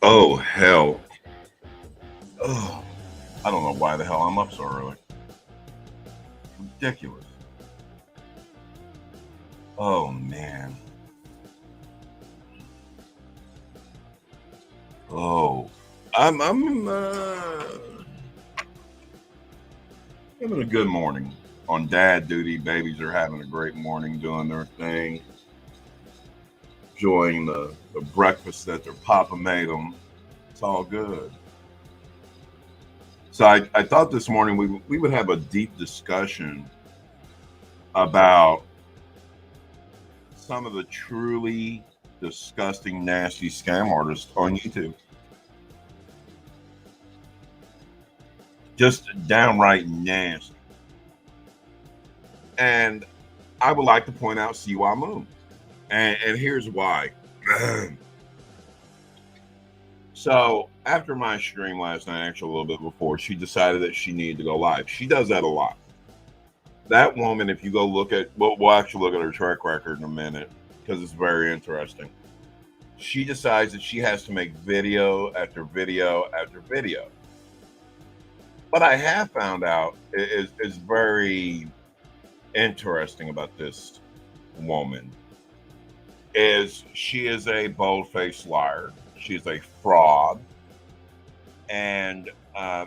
Oh, hell. Oh, I don't know why the hell I'm up so early. Ridiculous. Oh, man. Oh, I'm having a good morning on dad duty. Babies are having a great morning doing their thing, enjoying the breakfast that their papa made them. It's all good. So I thought this morning we would have a deep discussion about some of the truly disgusting, nasty scam artists on YouTube. Just downright nasty. And I would like to point out siwa Moon. And here's why. So after my stream last night, actually a little bit before, she decided that she needed to go live. She does that a lot. That woman, if you go look at, we'll actually look at her track record in a minute because it's very interesting. She decides that she has to make video after video after video. What I have found out is very interesting about this woman is she is a bold-faced liar. She's a fraud. And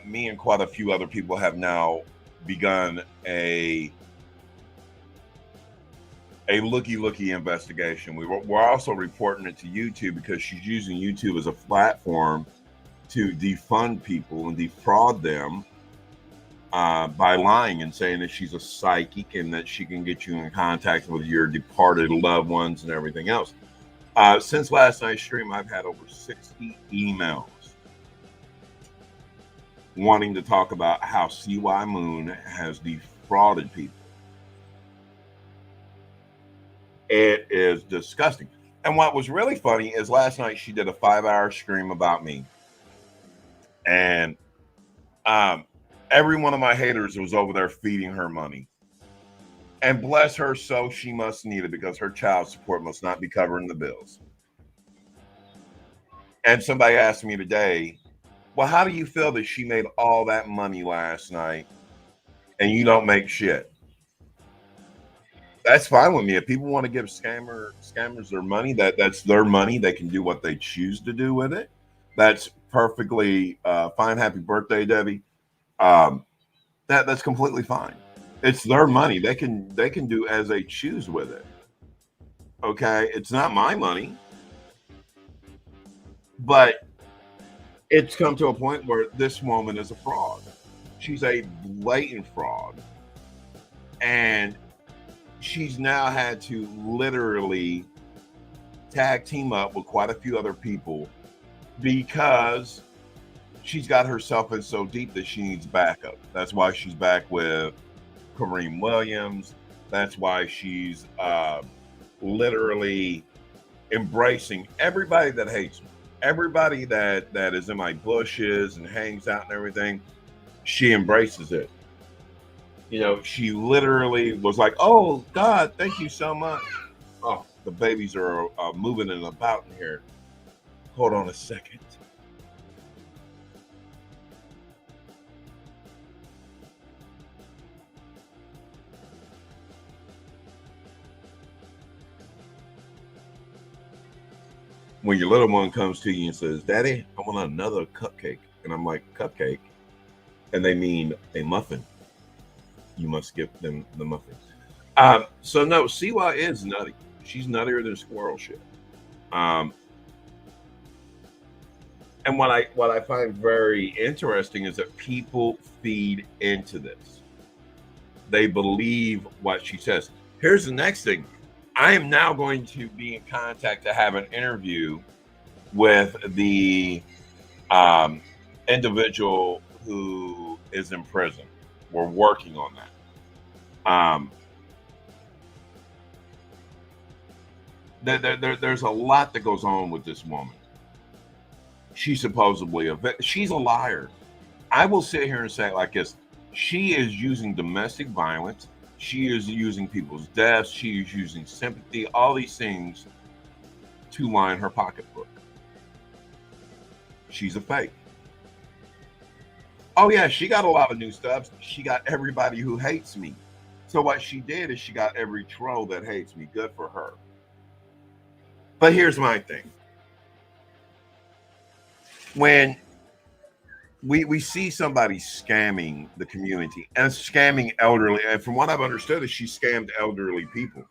me and quite a few other people have now begun a looky investigation. We're also reporting it to YouTube because she's using YouTube as a platform to defund people and defraud them by lying and saying that she's a psychic and that she can get you in contact with your departed loved ones and everything else. Since last night's stream, I've had over 60 emails wanting to talk about how siwa Moon has defrauded people. It is disgusting. And what was really funny is last night she did a 5-hour stream about me. And every one of my haters was over there feeding her money. And bless her soul, she must need it because her child support must not be covering the bills. And somebody asked me today, well, how do you feel that she made all that money last night and you don't make shit? That's fine with me. If people want to give scammers their money, that's their money. They can do what they choose to do with it. That's perfectly fine. Happy birthday, Debbie. That's completely fine. It's their money. They can do as they choose with it. Okay, it's not my money, but it's come to a point where this woman is a fraud. She's a blatant fraud, and she's now had to literally tag team up with quite a few other people because she's got herself in so deep that she needs backup. That's why she's back with Kareem Williams. That's why she's literally embracing everybody that hates me, everybody that is in my bushes and hangs out and everything. She embraces it. You know, she literally was like, "Oh God, thank you so much." Oh, the babies are moving and about in here. Hold on a second. When your little one comes to you and says, "Daddy, I want another cupcake," and I'm like, "Cupcake," and they mean a muffin, you must give them the muffin. So no, Siwa is nutty. She's nuttier than squirrel shit. Um, and what I find very interesting is that people feed into this. They believe what she says. Here's the next thing. I am now going to be in contact to have an interview with the individual who is in prison. We're working on that. There's a lot that goes on with this woman. She's supposedly she's a liar. I will sit here and say it like this. She is using domestic violence. She is using people's deaths. She is using sympathy, all these things to line her pocketbook. She's a fake. Oh yeah, she got a lot of new stuff. She got everybody who hates me. So what she did is she got every troll that hates me. Good for her. But here's my thing. When we see somebody scamming the community and scamming elderly, and from what I've understood is she scammed elderly people.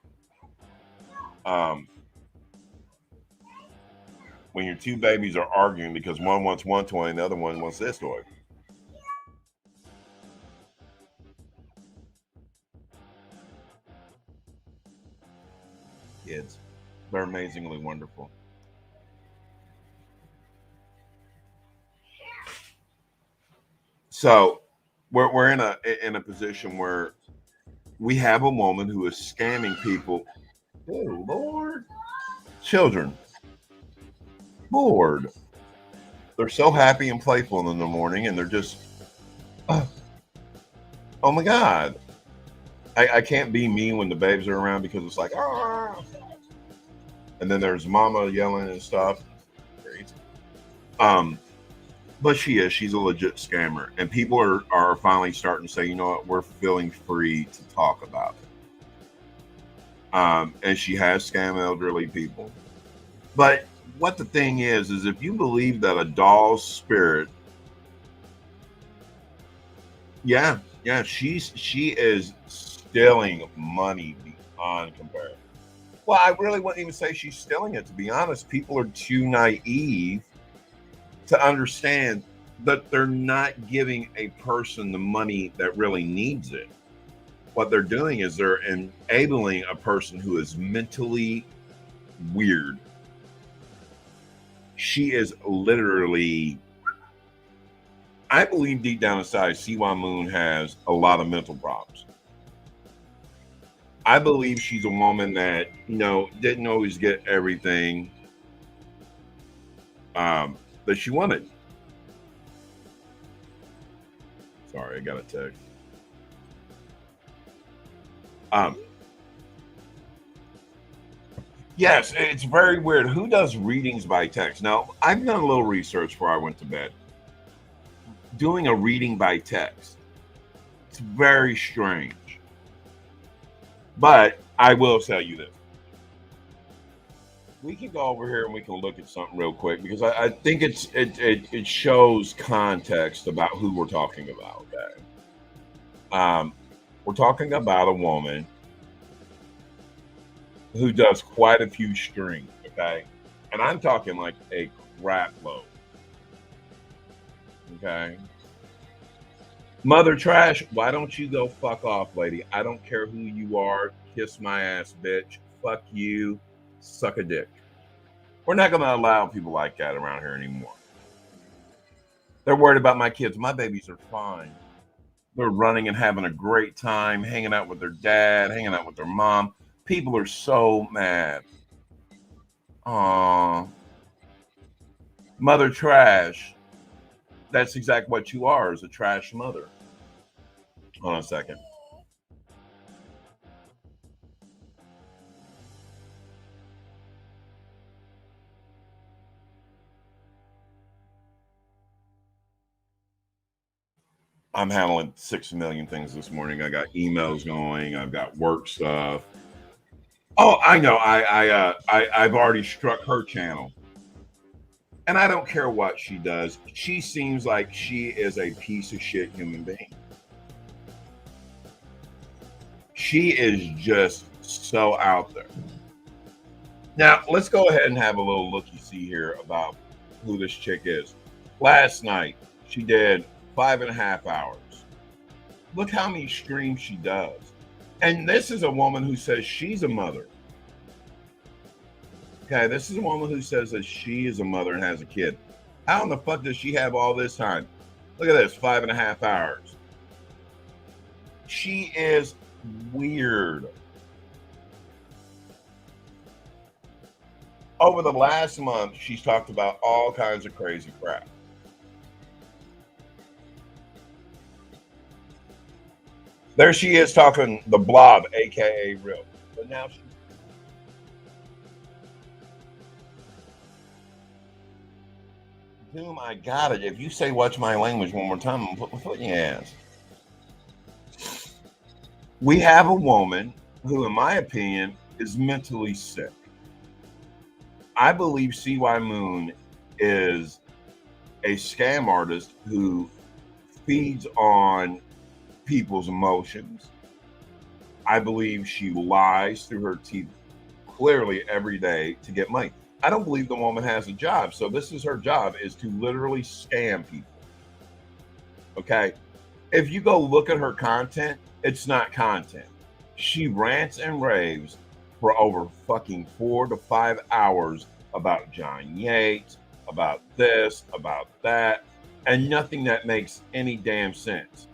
When your two babies are arguing because one wants one toy and the other one wants this toy. Kids, they're amazingly wonderful. So we're in a position where we have a woman who is scamming people. Oh Lord, children, Lord, they're so happy and playful in the morning, and they're just, oh, oh my God, I can't be mean when the babes are around because it's like, ah. And then there's mama yelling and stuff. Crazy. But she's a legit scammer, and people are finally starting to say, you know what, we're feeling free to talk about it. And she has scammed elderly people. But what the thing is if you believe that a doll's spirit, yeah, she is stealing money beyond comparison. Well, I really wouldn't even say she's stealing it, to be honest. People are too naive to understand that they're not giving a person the money that really needs it. What they're doing is they're enabling a person who is mentally weird. She is literally, I believe deep down inside, Siwa Moon has a lot of mental problems. I believe she's a woman that, didn't always get everything that she wanted. Sorry, I got a text. Yes, it's very weird. Who does readings by text? Now, I've done a little research before I went to bed. Doing a reading by text, it's very strange. But I will tell you this. We can go over here and we can look at something real quick because I think it shows context about who we're talking about. Okay, we're talking about a woman who does quite a few streams. Okay, and I'm talking like a crap load. Okay, Mother Trash, why don't you go fuck off, lady? I don't care who you are. Kiss my ass, bitch. Fuck you. Suck a dick. We're not going to allow people like that around here anymore. They're worried about my kids. My babies are fine. They're running and having a great time, hanging out with their dad, hanging out with their mom. People are so mad. Aww. Mother Trash. That's exactly what you are, is a trash mother. Hold on a second. I'm handling 6 million things this morning. I got emails going. I've got work stuff. Oh, I know. I've already struck her channel, and I don't care what she does. She seems like she is a piece of shit human being. She is just so out there. Now let's go ahead and have a little looky-see here about who this chick is. Last night she did 5.5 hours. Look how many streams she does. And this is a woman who says she's a mother. Okay, this is a woman who says that she is a mother and has a kid. How in the fuck does she have all this time? Look at this, 5.5 hours. She is weird. Over the last month, she's talked about all kinds of crazy crap. There she is talking the blob, aka real. But now she's Whom I got it. If you say "watch my language" one more time, I'm putting my foot in your ass. We have a woman who, in my opinion, is mentally sick. I believe CY Moon is a scam artist who feeds on people's emotions. I believe she lies through her teeth clearly every day to get money. I don't believe the woman has a job. So this is her job, is to literally scam people. Okay. If you go look at her content, it's not content. She rants and raves for over fucking 4 to 5 hours about John Yates, about this, about that, and nothing that makes any damn sense.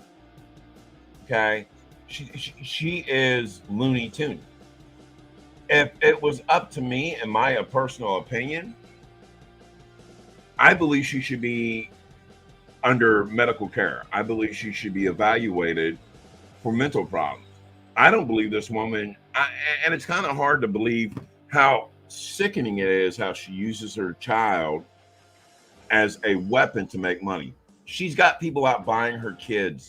Okay. She is Looney Tune. If it was up to me, in my personal opinion, I believe she should be under medical care. I believe she should be evaluated for mental problems. I don't believe this woman, and it's kind of hard to believe how sickening it is how she uses her child as a weapon to make money. She's got people out buying her kid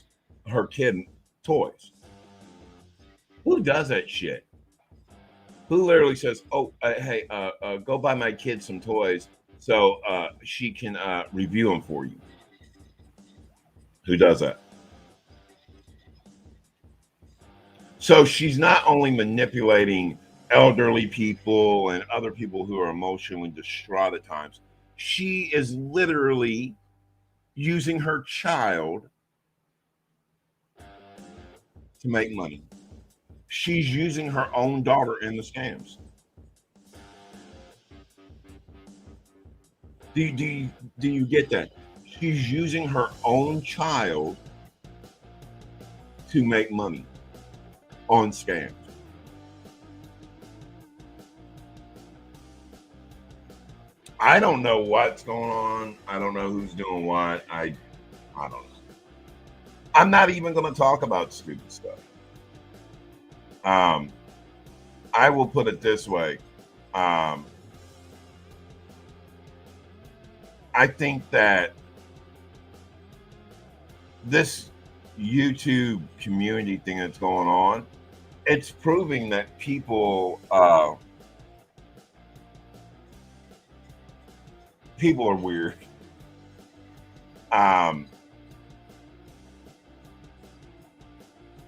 toys. Who does that shit? Who literally says, "Oh, hey, go buy my kid some toys so she can review them for you"? Who does that? So she's not only manipulating elderly people and other people who are emotionally distraught at times, she is literally using her child to make money. She's using her own daughter in the scams. Do you get that? She's using her own child to make money on scams. I don't know what's going on. I don't know who's doing what. I don't know. I'm not even going to talk about stupid stuff. Um, I will put it this way. Um, I think that this YouTube community thing that's going on, it's proving that people are weird. Um,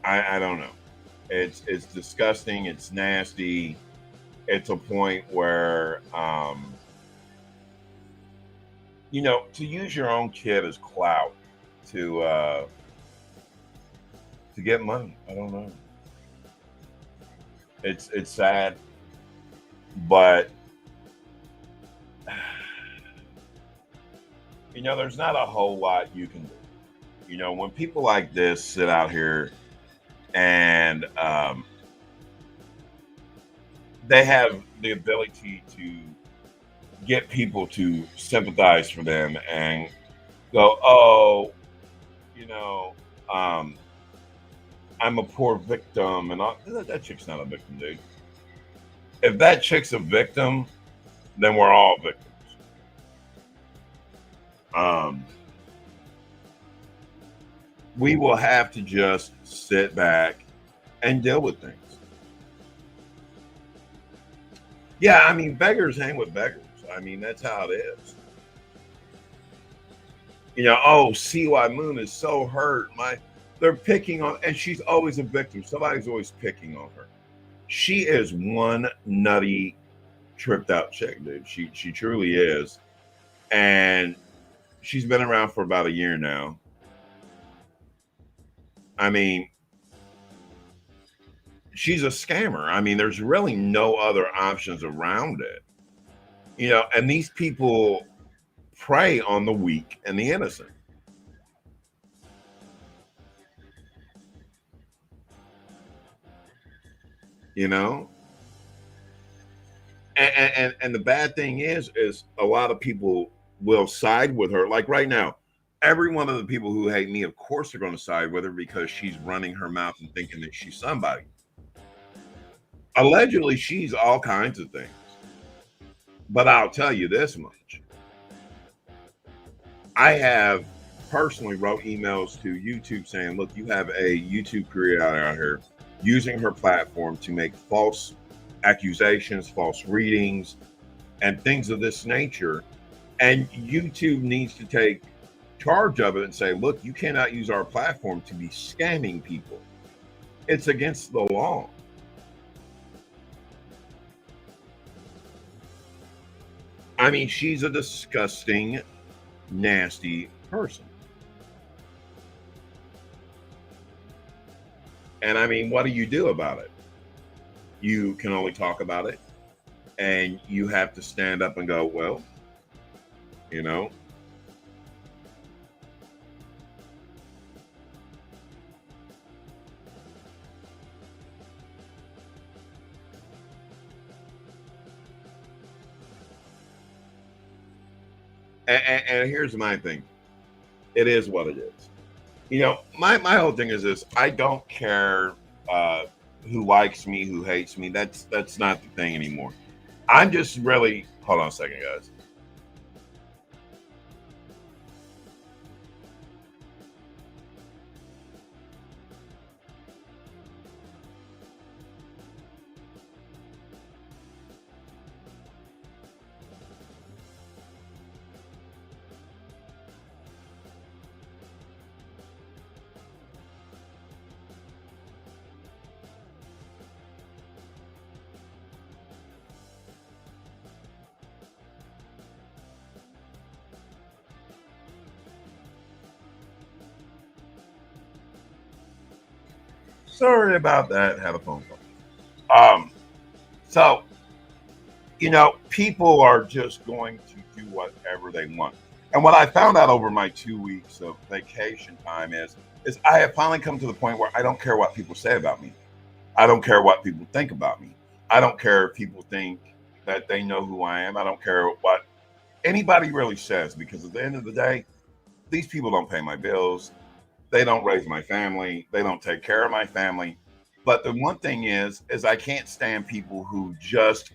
I don't know. It's disgusting. It's nasty. It's a point where to use your own kid as clout to uh, to get money. I don't know. It's sad, but there's not a whole lot you can do. When people like this sit out here and they have the ability to get people to sympathize for them and go, oh, you know, um, I'm a poor victim, and that chick's not a victim, dude. If that chick's a victim, then we're all victims. Um, we will have to just sit back and deal with things. Yeah, I mean, beggars hang with beggars. I mean, that's how it is. Oh, CY Moon is so hurt. They're picking on, and she's always a victim. Somebody's always picking on her. She is one nutty, tripped out chick, dude. She truly is, and she's been around for about a year now. I mean, she's a scammer. I mean, there's really no other options around it. And these people prey on the weak and the innocent. You know, and the bad thing is a lot of people will side with her. Like right now, every one of the people who hate me, of course, are going to side with her because she's running her mouth and thinking that she's somebody. Allegedly, she's all kinds of things. But I'll tell you this much: I have personally wrote emails to YouTube saying, look, you have a YouTube creator out here using her platform to make false accusations, false readings, and things of this nature. And YouTube needs to take charge of it and say, look, you cannot use our platform to be scamming people. It's against the law. I mean, she's a disgusting, nasty person. And I mean, what do you do about it? You can only talk about it, and you have to stand up and go, well, you know. And here's my thing. It is what it is. You know, my whole thing is this: I don't care who likes me, who hates me. That's not the thing anymore. I'm just really hold on a second, guys. Sorry about that. Had a phone call. So you know, people are just going to do whatever they want. And what I found out over my 2 weeks of vacation time is I have finally come to the point where I don't care what people say about me. I don't care what people think about me. I don't care if people think that they know who I am. I don't care what anybody really says because at the end of the day, these people don't pay my bills. They don't raise my family. They don't take care of my family. But the one thing is I can't stand people who just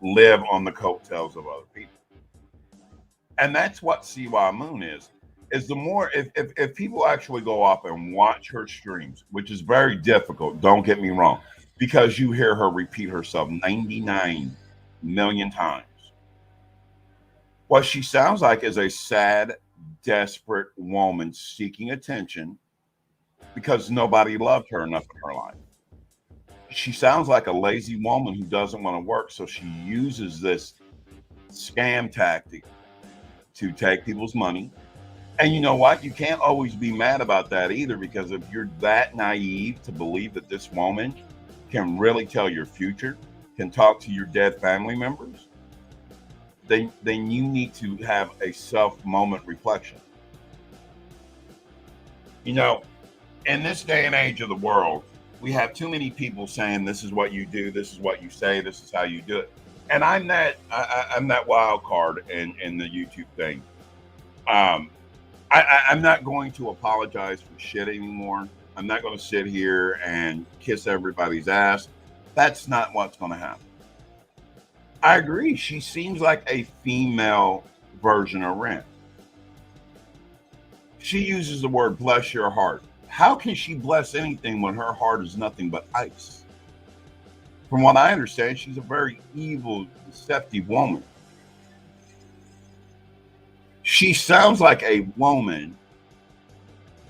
live on the coattails of other people. And that's what siwa moon is the more if people actually go up and watch her streams, which is very difficult, don't get me wrong, because you hear her repeat herself 99 million times. What she sounds like is a sad, desperate woman seeking attention because nobody loved her enough in her life. She sounds like a lazy woman who doesn't want to work, so she uses this scam tactic to take people's money. And you know what? You can't always be mad about that either, because if you're that naive to believe that this woman can really tell your future, can talk to your dead family members, then you need to have a self moment reflection. You know, in this day and age of the world, we have too many people saying this is what you do, this is what you say, this is how you do it. And I'm that wild card in the YouTube thing. Um, I'm not going to apologize for shit anymore. I'm not going to sit here and kiss everybody's ass. That's not what's going to happen. I agree. She seems like a female version of Ren. She uses the word bless your heart. How can she bless anything when her heart is nothing but ice? From what I understand, she's a very evil, deceptive woman. She sounds like a woman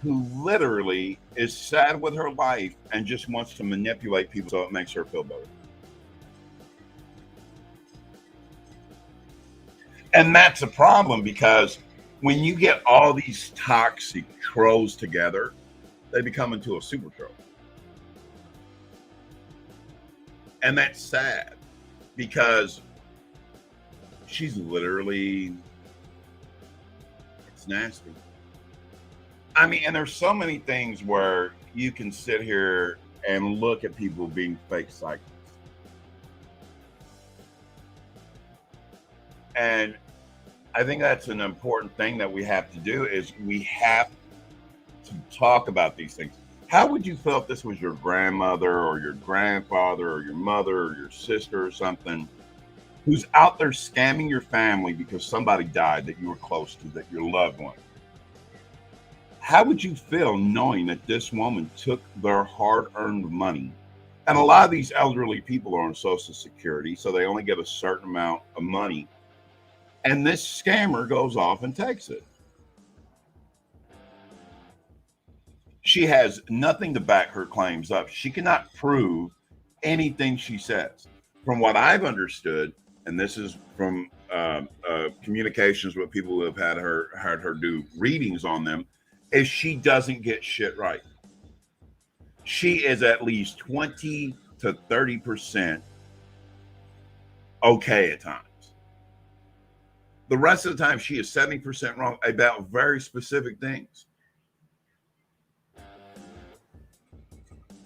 who literally is sad with her life and just wants to manipulate people so it makes her feel better. And that's a problem because when you get all these toxic trolls together, they become into a super troll. And that's sad because she's literally, it's nasty. I mean, and there's so many things where you can sit here and look at people being fake psychics. And I think that's an important thing that we have to do is we have to talk about these things. How would you feel if this was your grandmother or your grandfather or your mother or your sister or something who's out there scamming your family because somebody died that you were close to, that your loved one? How would you feel knowing that this woman took their hard-earned money? And a lot of these elderly people are on Social Security, so they only get a certain amount of money. And this scammer goes off and takes it. She has nothing to back her claims up. She cannot prove anything she says. From what I've understood, and this is from communications with people who have had her do readings on them, is she doesn't get shit right. She is at least 20 to 30% okay at times. The rest of the time, she is 70% wrong about very specific things.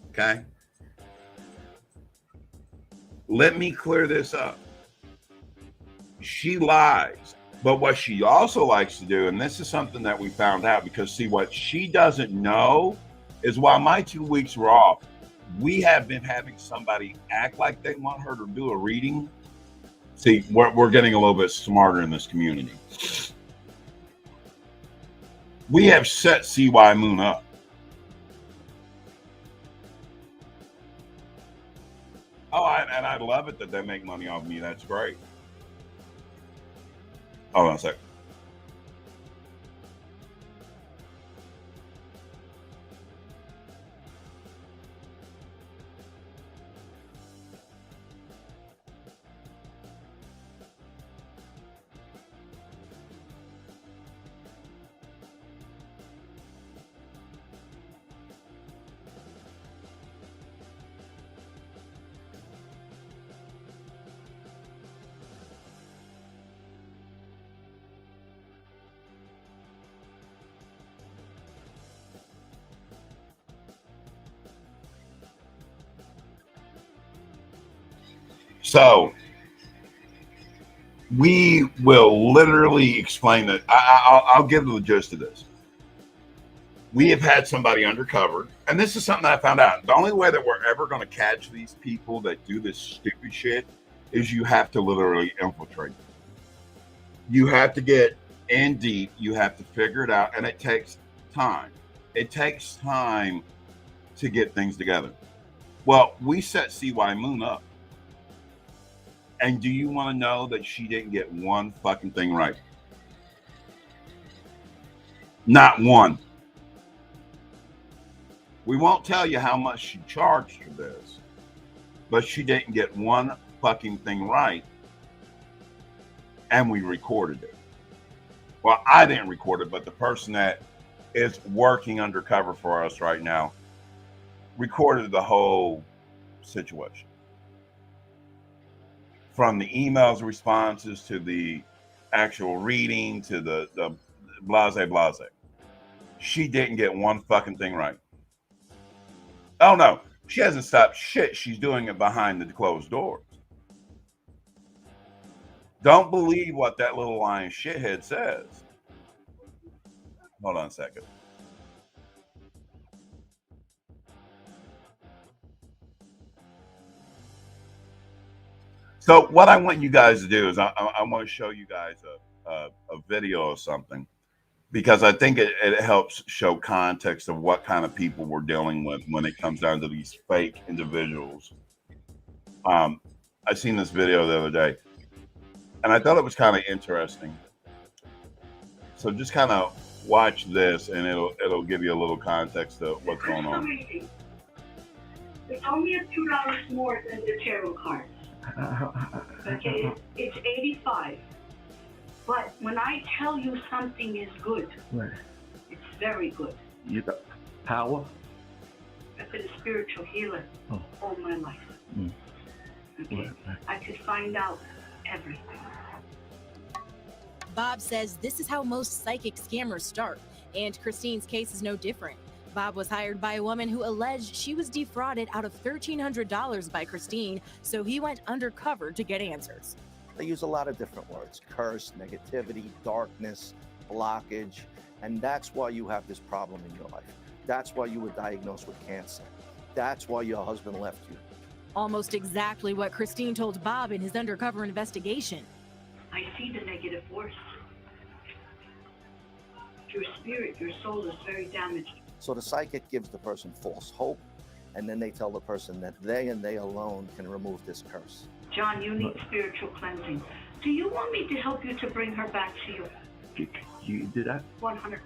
Okay? Let me clear this up. She lies. But what she also likes to do, and this is something that we found out, because see, what she doesn't know is while my 2 weeks were off, we have been having somebody act like they want her to do a reading. See, we're getting a little bit smarter in this community. We have set CY Moon up. Oh, and I love it that they make money off me. That's great. Hold on a second. So we will literally explain that. I'll give the gist of this. We have had somebody undercover, and this is something I found out. The only way that we're ever going to catch these people that do this stupid shit is you have to literally infiltrate them. You have to get in deep. You have to figure it out, and it takes time. It takes time to get things together. Well, we set CY Moon up. And do you want to know that she didn't get one fucking thing right? Not one. We won't tell you how much she charged for this, but she didn't get one fucking thing right. And we recorded it. Well, I didn't record it, but the person that is working undercover for us right now recorded the whole situation. From the emails responses to the actual reading to the blase. She didn't get one fucking thing right. Oh no, she hasn't stopped shit. She's doing it behind the closed doors. Don't believe what that little lying shithead says. Hold on a second. So what I want you guys to do is I want to show you guys a video or something, because I think it helps show context of what kind of people we're dealing with when it comes down to these fake individuals. I seen this video the other day, and I thought it was kind of interesting. So just kind of watch this, and it'll give you a little context of what's going on. It's only $2 more than the tarot cards. Okay, it's 85. But when I tell you something is good, Right. it's very good. You got power? I've been a spiritual healer all my life. Mm. Okay, Right. I could find out everything. Bob says this is how most psychic scammers start, and Christine's case is no different. Bob was hired by a woman who alleged she was defrauded out of $1,300 by Christine, so he went undercover to get answers. They use a lot of different words: curse, negativity, darkness, blockage, and that's why you have this problem in your life. That's why you were diagnosed with cancer. That's why your husband left you. Almost exactly what Christine told Bob in his undercover investigation. I see the negative force. your spirit, your soul is very damaged. So the psychic gives the person false hope, and then they tell the person that they and they alone can remove this curse. John, you need spiritual cleansing. Do you want me to help you to bring her back to you? You do that? 100%?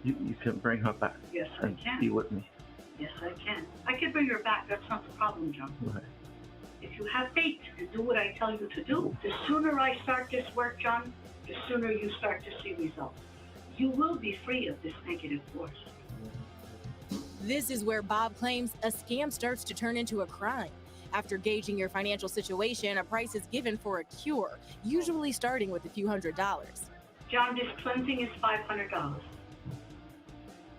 You can bring her back Yes, I and can. be with me. Yes, I can. I can bring her back. That's not the problem, John. Right. If you have faith and do what I tell you to do, the sooner I start this work, John, the sooner you start to see results. You will be free of this negative force. This is where Bob claims a scam starts to turn into a crime. After gauging your financial situation, a price is given for a cure, usually starting with a few $100s. John, this cleansing is $500.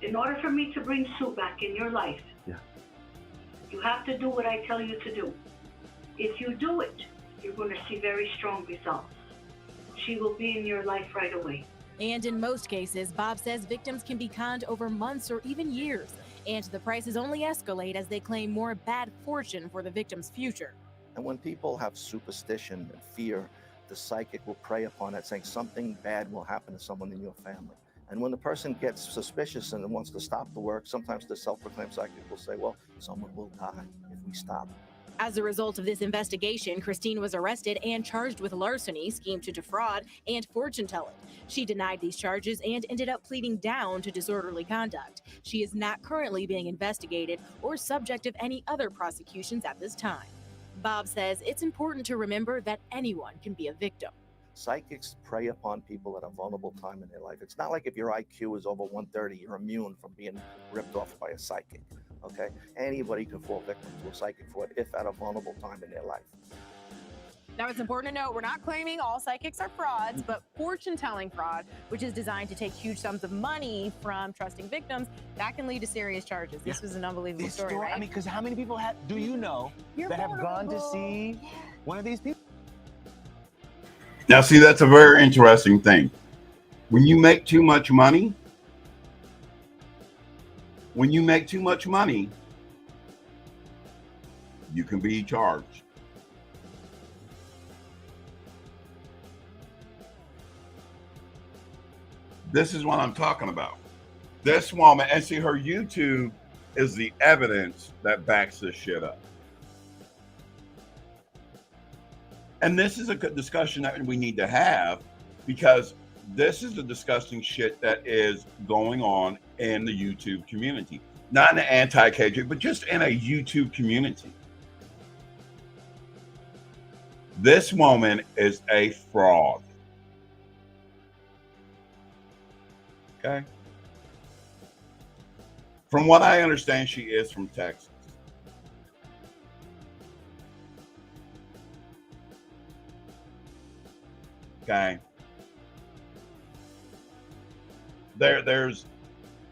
In order for me to bring Sue back in your life, you have to do what I tell you to do. If you do it, you're going to see very strong results. She will be in your life right away. And in most cases, Bob says victims can be conned over months or even years, and the prices only escalate as they claim more bad fortune for the victim's future. And when people have superstition and fear, the psychic will prey upon it, saying something bad will happen to someone in your family. And when the person gets suspicious and wants to stop the work, sometimes the self-proclaimed psychic will say, well, someone will die if we stop. As a result of this investigation, Christine was arrested and charged with larceny, scheme to defraud, and fortune-telling. She denied these charges and ended up pleading down to disorderly conduct. She is not currently being investigated or subject of any other prosecutions at this time. Bob says it's important to remember that anyone can be a victim. Psychics prey upon people at a vulnerable time in their life. It's not like if your IQ is over 130, you're immune from being ripped off by a psychic, okay? Anybody can fall victim to a psychic fraud if at a vulnerable time in their life. Now, it's important to note, we're not claiming all psychics are frauds, but fortune-telling fraud, which is designed to take huge sums of money from trusting victims, that can lead to serious charges. This was an unbelievable story, right? I mean, because how many people do you know that have gone to see one of these people? Now, see, that's a very interesting thing. When you make too much money, you can be charged. This is what I'm talking about. This woman, and see, her YouTube is the evidence that backs this shit up. And this is a good discussion that we need to have, because this is the disgusting shit that is going on in the YouTube community. Not in the anti-KJ, but just in a YouTube community. This woman is a fraud. Okay? From what I understand, she is from Texas. Okay. There's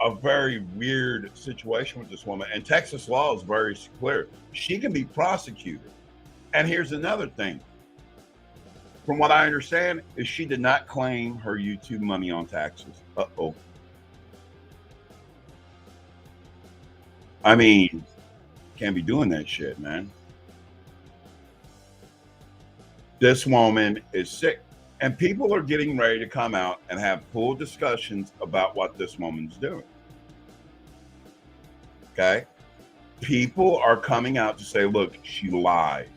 a very weird situation with this woman, and Texas law is very clear. She can be prosecuted. And here's another thing. From what I understand, is she did not claim her YouTube money on taxes. Uh-oh. I mean, can't be doing that shit, man. This woman is sick. And people are getting ready to come out and have full discussions about what this woman's doing. Okay? People are coming out to say, look, she lied.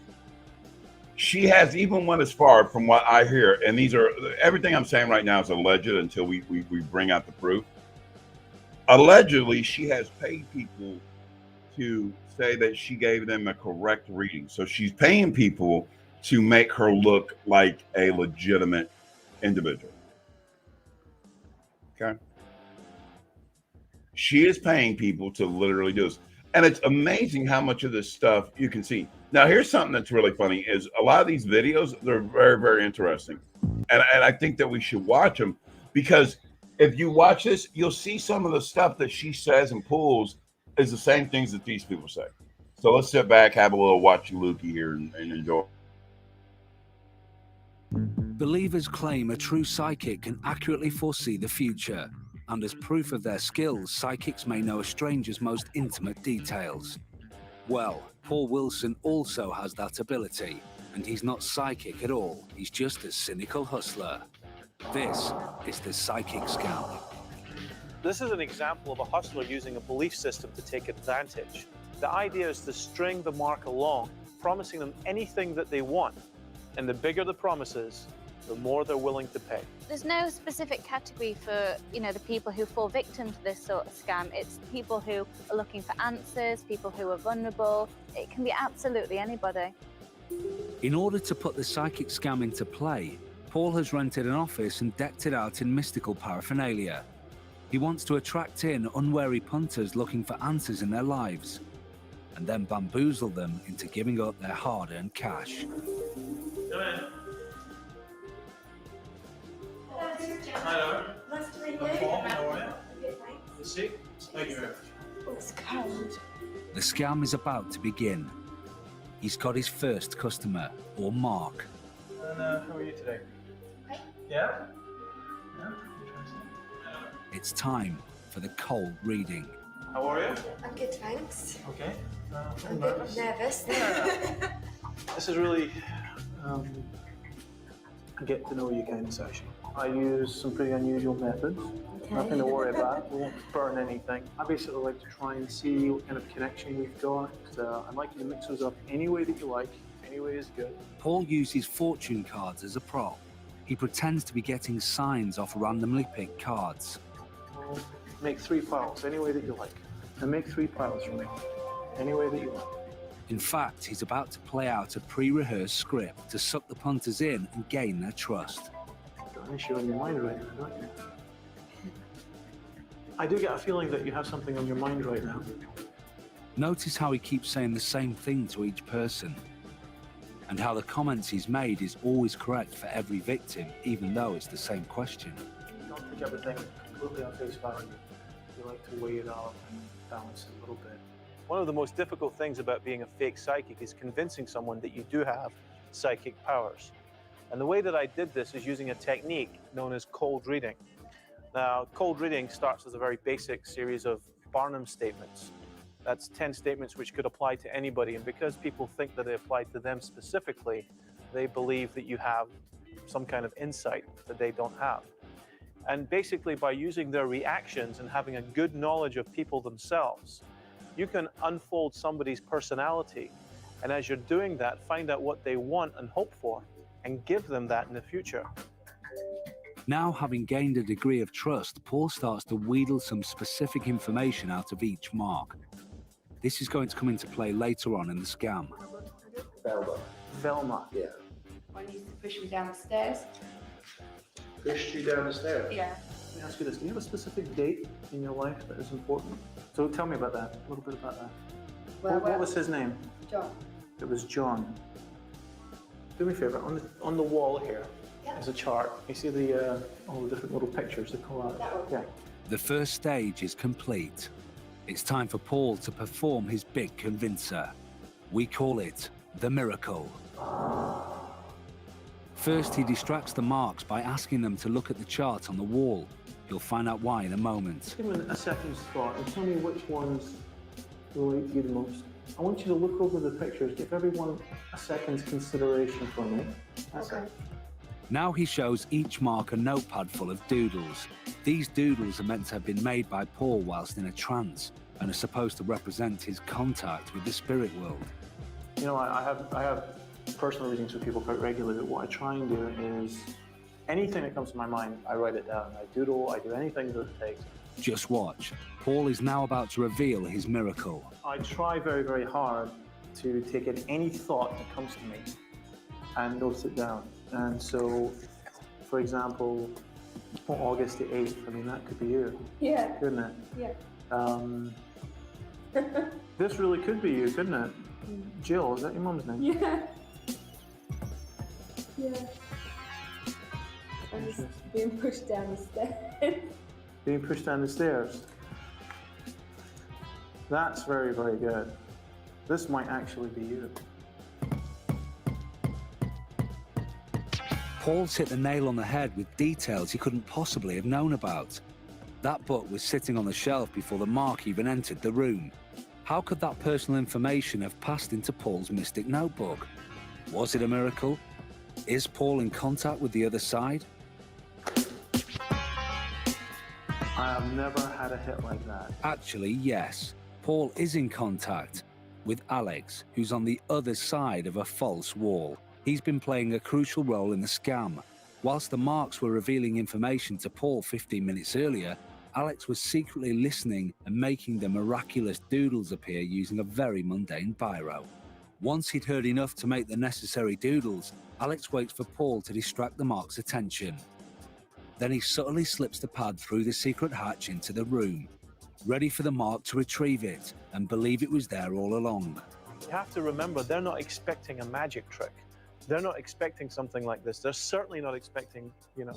She has even went as far, from what I hear, and these are, everything I'm saying right now is alleged until we bring out the proof. Allegedly, she has paid people to say that she gave them a correct reading. So she's paying people to make her look like a legitimate individual. Okay. She is paying people to literally do this. And it's amazing how much of this stuff you can see. Now, here's something that's really funny is a lot of these videos, they're very, very interesting. And I think that we should watch them, because if you watch this, you'll see some of the stuff that she says and pulls is the same things that these people say. So let's sit back, have a little watchy-looky here and enjoy. Believers claim a true psychic can accurately foresee the future, and as proof of their skills, psychics may know a stranger's most intimate details. Well, Paul Wilson also has that ability, and he's not psychic at all. He's just a cynical hustler. This is the Psychic Scam. This is an example of a hustler using a belief system to take advantage. The idea is to string the mark along, promising them anything that they want. And the bigger the promises, the more they're willing to pay. There's no specific category for, the people who fall victim to this sort of scam. It's people who are looking for answers, people who are vulnerable. It can be absolutely anybody. In order to put the psychic scam into play, Paul has rented an office and decked it out in mystical paraphernalia. He wants to attract in unwary punters looking for answers in their lives, and then bamboozle them into giving up their hard-earned cash. Come in. Hello. Nice to meet you. How are you? You sick? Thank you very much. Oh, it's cold. The scam is about to begin. He's got his first customer, or Mark. And how are you today? Okay. Yeah? Yeah? Interesting. It's time for the cold reading. How are you? I'm good, thanks. Okay. I'm a bit nervous. Yeah. This is really a get to know you kind of session. I use some pretty unusual methods. Okay. Nothing to worry about. We won't burn anything. I basically like to try and see what kind of connection we've got. I'd like you to mix those up any way that you like. Any way is good. Paul uses fortune cards as a prop. He pretends to be getting signs off randomly picked cards. We'll make 3 piles any way that you like. And make 3 piles for me. Any way that you like. In fact, he's about to play out a pre-rehearsed script to suck the punters in and gain their trust. Got an issue on your mind right now, don't you? I do get a feeling that you have something on your mind right now. Notice how he keeps saying the same thing to each person, and how the comments he's made is always correct for every victim, even though it's the same question. Don't take everything completely on face value. You like to weigh it out and balance it a little bit. One of the most difficult things about being a fake psychic is convincing someone that you do have psychic powers. And the way that I did this is using a technique known as cold reading. Now, cold reading starts as a very basic series of Barnum statements. That's 10 statements which could apply to anybody, and because people think that they apply to them specifically, they believe that you have some kind of insight that they don't have. And basically, by using their reactions and having a good knowledge of people themselves, you can unfold somebody's personality, and as you're doing that, find out what they want and hope for, and give them that in the future. Now, having gained a degree of trust, Paul starts to wheedle some specific information out of each mark. This is going to come into play later on in the scam. Velma. Velma. Yeah. One used to push me down the stairs. Pushed you down the stairs? Yeah. Let me ask you this. Do you have a specific date in your life that is important? So tell me about that, a little bit about that. What was his name? John. It was John. Do me a favor, on the wall here, Yeah. there's a chart. You see all the different little pictures that come out? That one. Yeah. The first stage is complete. It's time for Paul to perform his big convincer. We call it the miracle. First, he distracts the marks by asking them to look at the chart on the wall. You'll find out why in a moment. Give me a second's thought and tell me which ones relate to you the most. I want you to look over the pictures, give everyone a second's consideration for me. That's Okay. it. Now he shows each mark a notepad full of doodles. These doodles are meant to have been made by Paul whilst in a trance and are supposed to represent his contact with the spirit world. You know, I have personal readings with people quite regularly, but what I try and do is anything that comes to my mind, I write it down. I doodle, I do anything that it takes. Just watch. Paul is now about to reveal his miracle. I try very, very hard to take in any thought that comes to me and note it down. And so, for example, August the 8th, I mean, that could be you, Yeah. couldn't it? Yeah. This really could be you, couldn't it? Jill, is that your mum's name? Yeah. Yeah. I'm just being pushed down the stairs. Being pushed down the stairs. That's very, very good. This might actually be you. Paul's hit the nail on the head with details he couldn't possibly have known about. That book was sitting on the shelf before the mark even entered the room. How could that personal information have passed into Paul's mystic notebook? Was it a miracle? Is Paul in contact with the other side? I have never had a hit like that. Actually, yes. Paul is in contact with Alex, who's on the other side of a false wall. He's been playing a crucial role in the scam. Whilst the marks were revealing information to Paul 15 minutes earlier, Alex was secretly listening and making the miraculous doodles appear using a very mundane biro. Once he'd heard enough to make the necessary doodles, Alex waits for Paul to distract the mark's attention. Then he subtly slips the pad through the secret hatch into the room, ready for the mark to retrieve it and believe it was there all along. You have to remember, they're not expecting a magic trick. They're not expecting something like this. They're certainly not expecting, you know.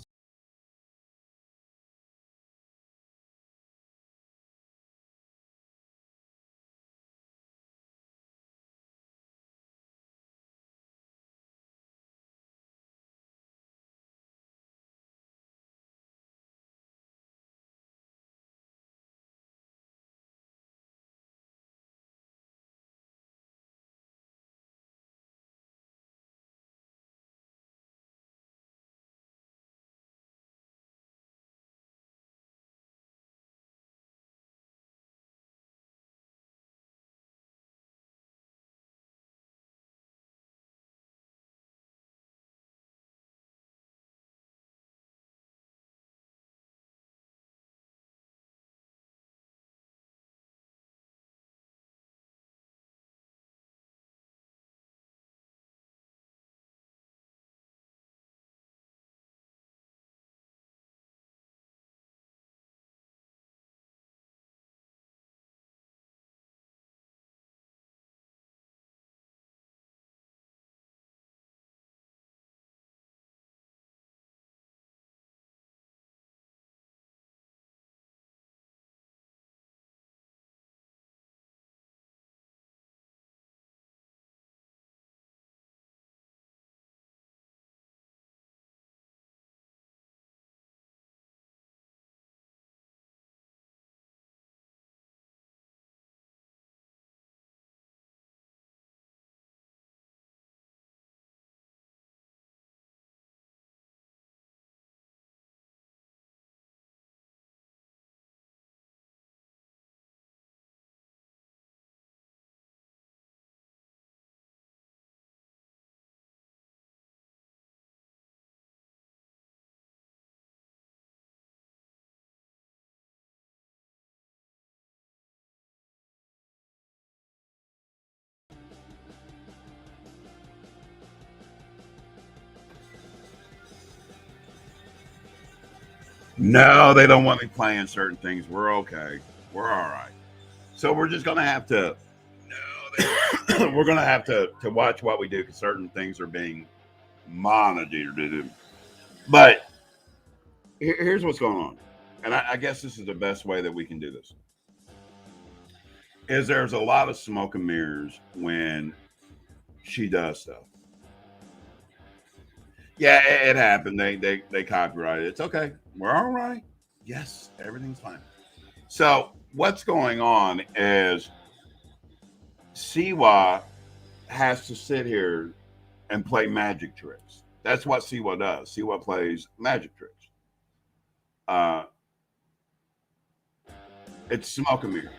No, they don't want me playing certain things. We're okay. We're all right. So we're just gonna have to. We're gonna have to watch what we do because certain things are being monitored. But here's what's going on, and I guess this is the best way that we can do this. Is there's a lot of smoke and mirrors when she does stuff. Yeah, it happened. They copyrighted it. It's okay. We're all right. Yes, everything's fine. So what's going on is siwa has to sit here and play magic tricks. That's what siwa does. Siwa plays magic tricks. It's smoke and mirrors.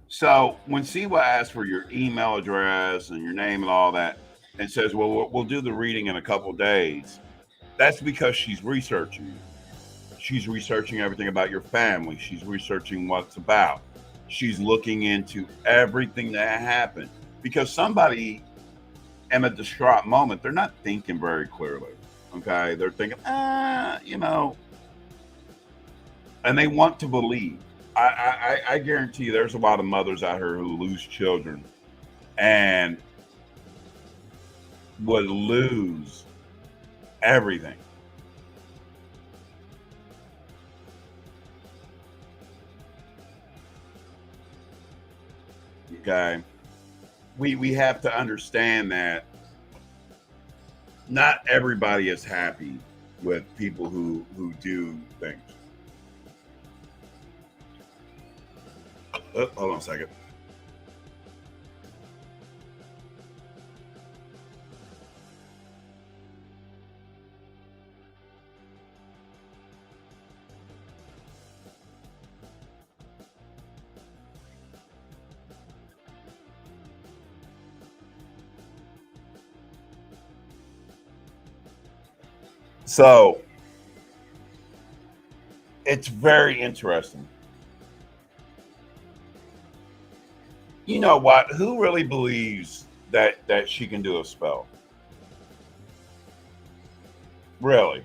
So when siwa asks for your email address and your name and all that, and says, "Well, we'll do the reading in a couple days," that's because she's researching you. She's researching everything about your family. She's researching what's about. She's looking into everything that happened because somebody in a distraught moment, they're not thinking very clearly. Okay. They're thinking, you know, and they want to believe. I guarantee you there's a lot of mothers out here who lose children and would lose everything. Okay. We have to understand that not everybody is happy with people who do things. Oh, hold on a second. So it's very interesting. You know what? Who really believes that she can do a spell? Really?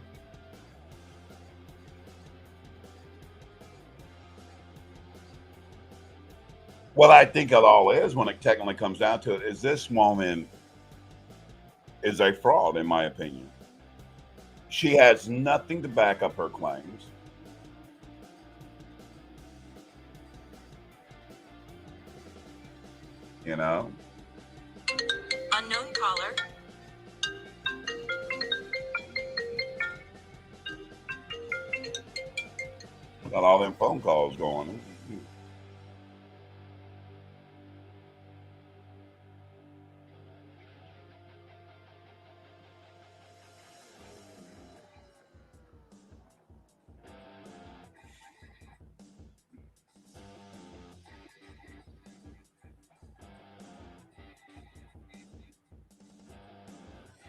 What I think it all is, when it technically comes down to it, is this woman is a fraud, in my opinion. She has nothing to back up her claims. You know? Unknown caller. Got all them phone calls going.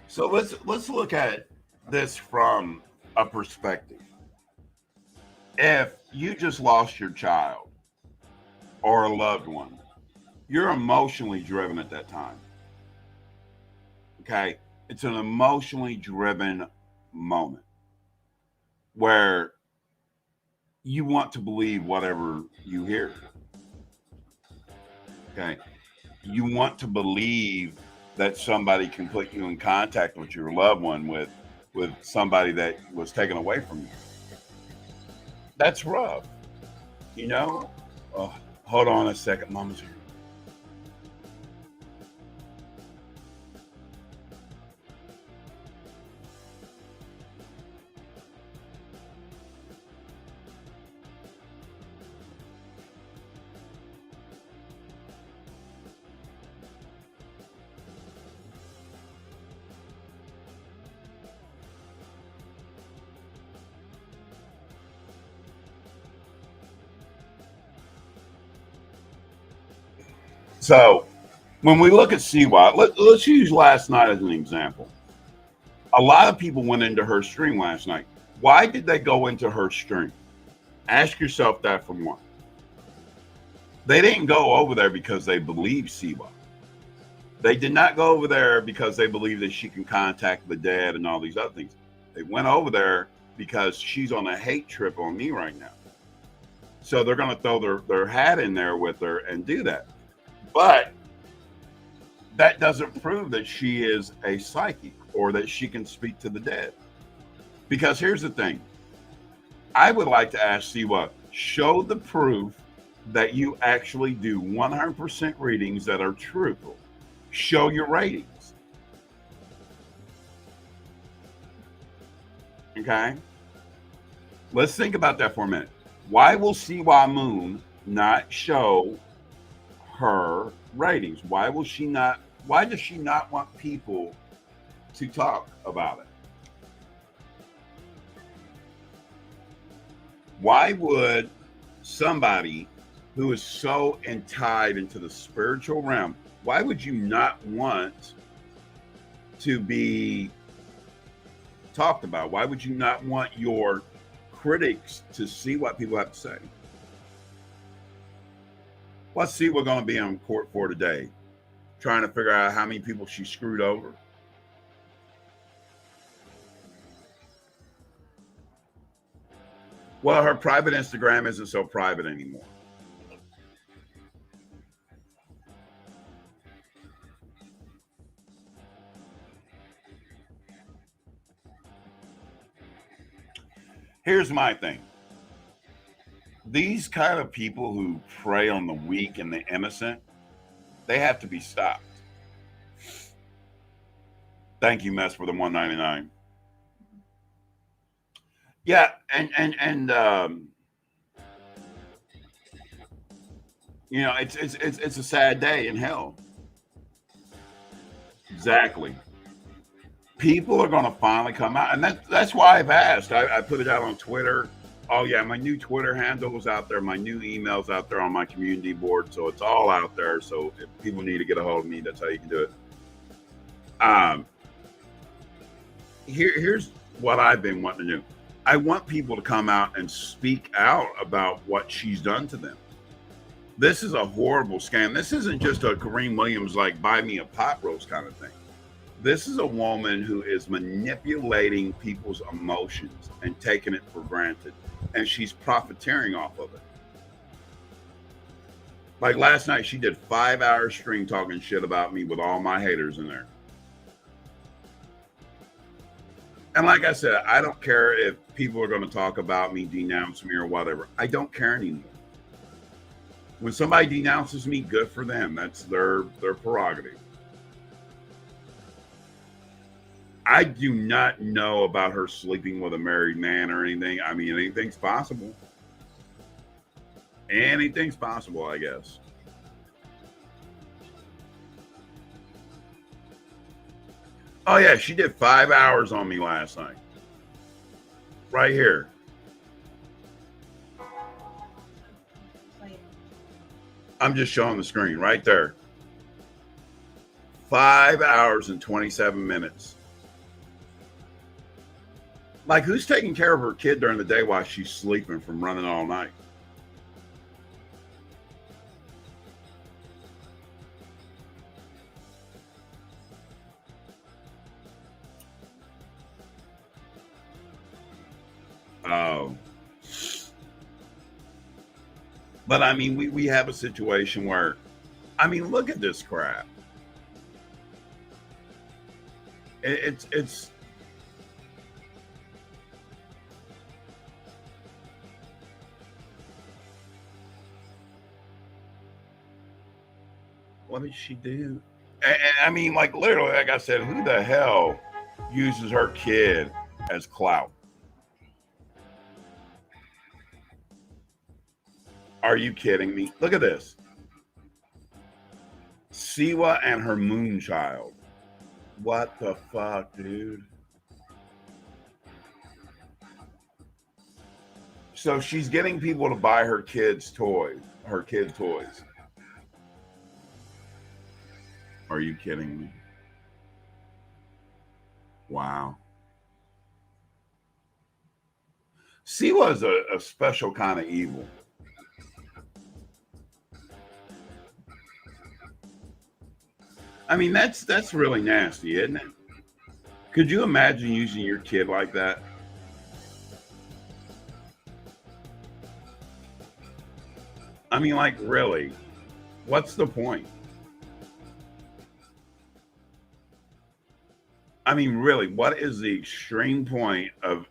So let's look at this from a perspective. If you just lost your child or a loved one, you're emotionally driven at that time. Okay? It's an emotionally driven moment where you want to believe whatever you hear. Okay? You want to believe that somebody can put you in contact with your loved one with somebody that was taken away from you. That's rough, you know? Oh, hold on a second, Mama's here. So when we look at siwa, let's use last night as an example. A lot of people went into her stream last night. Why did they go into her stream? Ask yourself that for one. They didn't go over there because they believe siwa. They did not go over there because they believe that she can contact the dead and all these other things. They went over there because she's on a hate trip on me right now. So they're going to throw their hat in there with her and do that. But that doesn't prove that she is a psychic or that she can speak to the dead. Because here's the thing. I would like to ask siwa, show the proof that you actually do 100% readings that are truthful. Show your ratings. Okay? Let's think about that for a minute. Why will siwa Moon not show her ratings? Why does she not want people to talk about it? Why would somebody who is so tied into the spiritual realm, why would you not want to be talked about? Why would you not want your critics to see what people have to say? Let's see what we're going to be on court for today. Trying to figure out how many people she screwed over. Well, her private Instagram isn't so private anymore. Here's my thing. These kind of people who prey on the weak and the innocent, they have to be stopped. Thank you, Mess, for the $1.99. Yeah, and you know, it's a sad day in hell. Exactly. People are going to finally come out, and that's why I've asked. I put it out on Twitter. Oh yeah, my new Twitter handle is out there. My new email's out there on my community board, so it's all out there. So if people need to get a hold of me, that's how you can do it. what I've been wanting to do. I want people to come out and speak out about what she's done to them. This is a horrible scam. This isn't just a Kareem Williams, like, buy me a pot roast kind of thing. This is a woman who is manipulating people's emotions and taking it for granted. And she's profiteering off of it. Like last night, she did 5-hour stream talking shit about me with all my haters in there. And like I said, I don't care if people are going to talk about me, denounce me or whatever. I don't care anymore. When somebody denounces me, good for them. That's their prerogative. I do not know about her sleeping with a married man or anything. I mean, anything's possible. Anything's possible, I guess. Oh, yeah, she did 5 hours on me last night. Right here. I'm just showing the screen right there. 5 hours and 27 minutes. Like, who's taking care of her kid during the day while she's sleeping from running all night? Oh. But I mean, we have a situation where, I mean, look at this crap. It's what did she do? And I mean, like, literally, like I said, who the hell uses her kid as clout? Are you kidding me? Look at this. Siwa and her moonchild. What the fuck, dude? So she's getting people to buy her kids' toys. Her kids' toys. Are you kidding me? Wow. Siwa is a special kind of evil. I mean, that's really nasty, isn't it? Could you imagine using your kid like that? I mean, like, really? What's the point? I mean, really, what is the extreme point of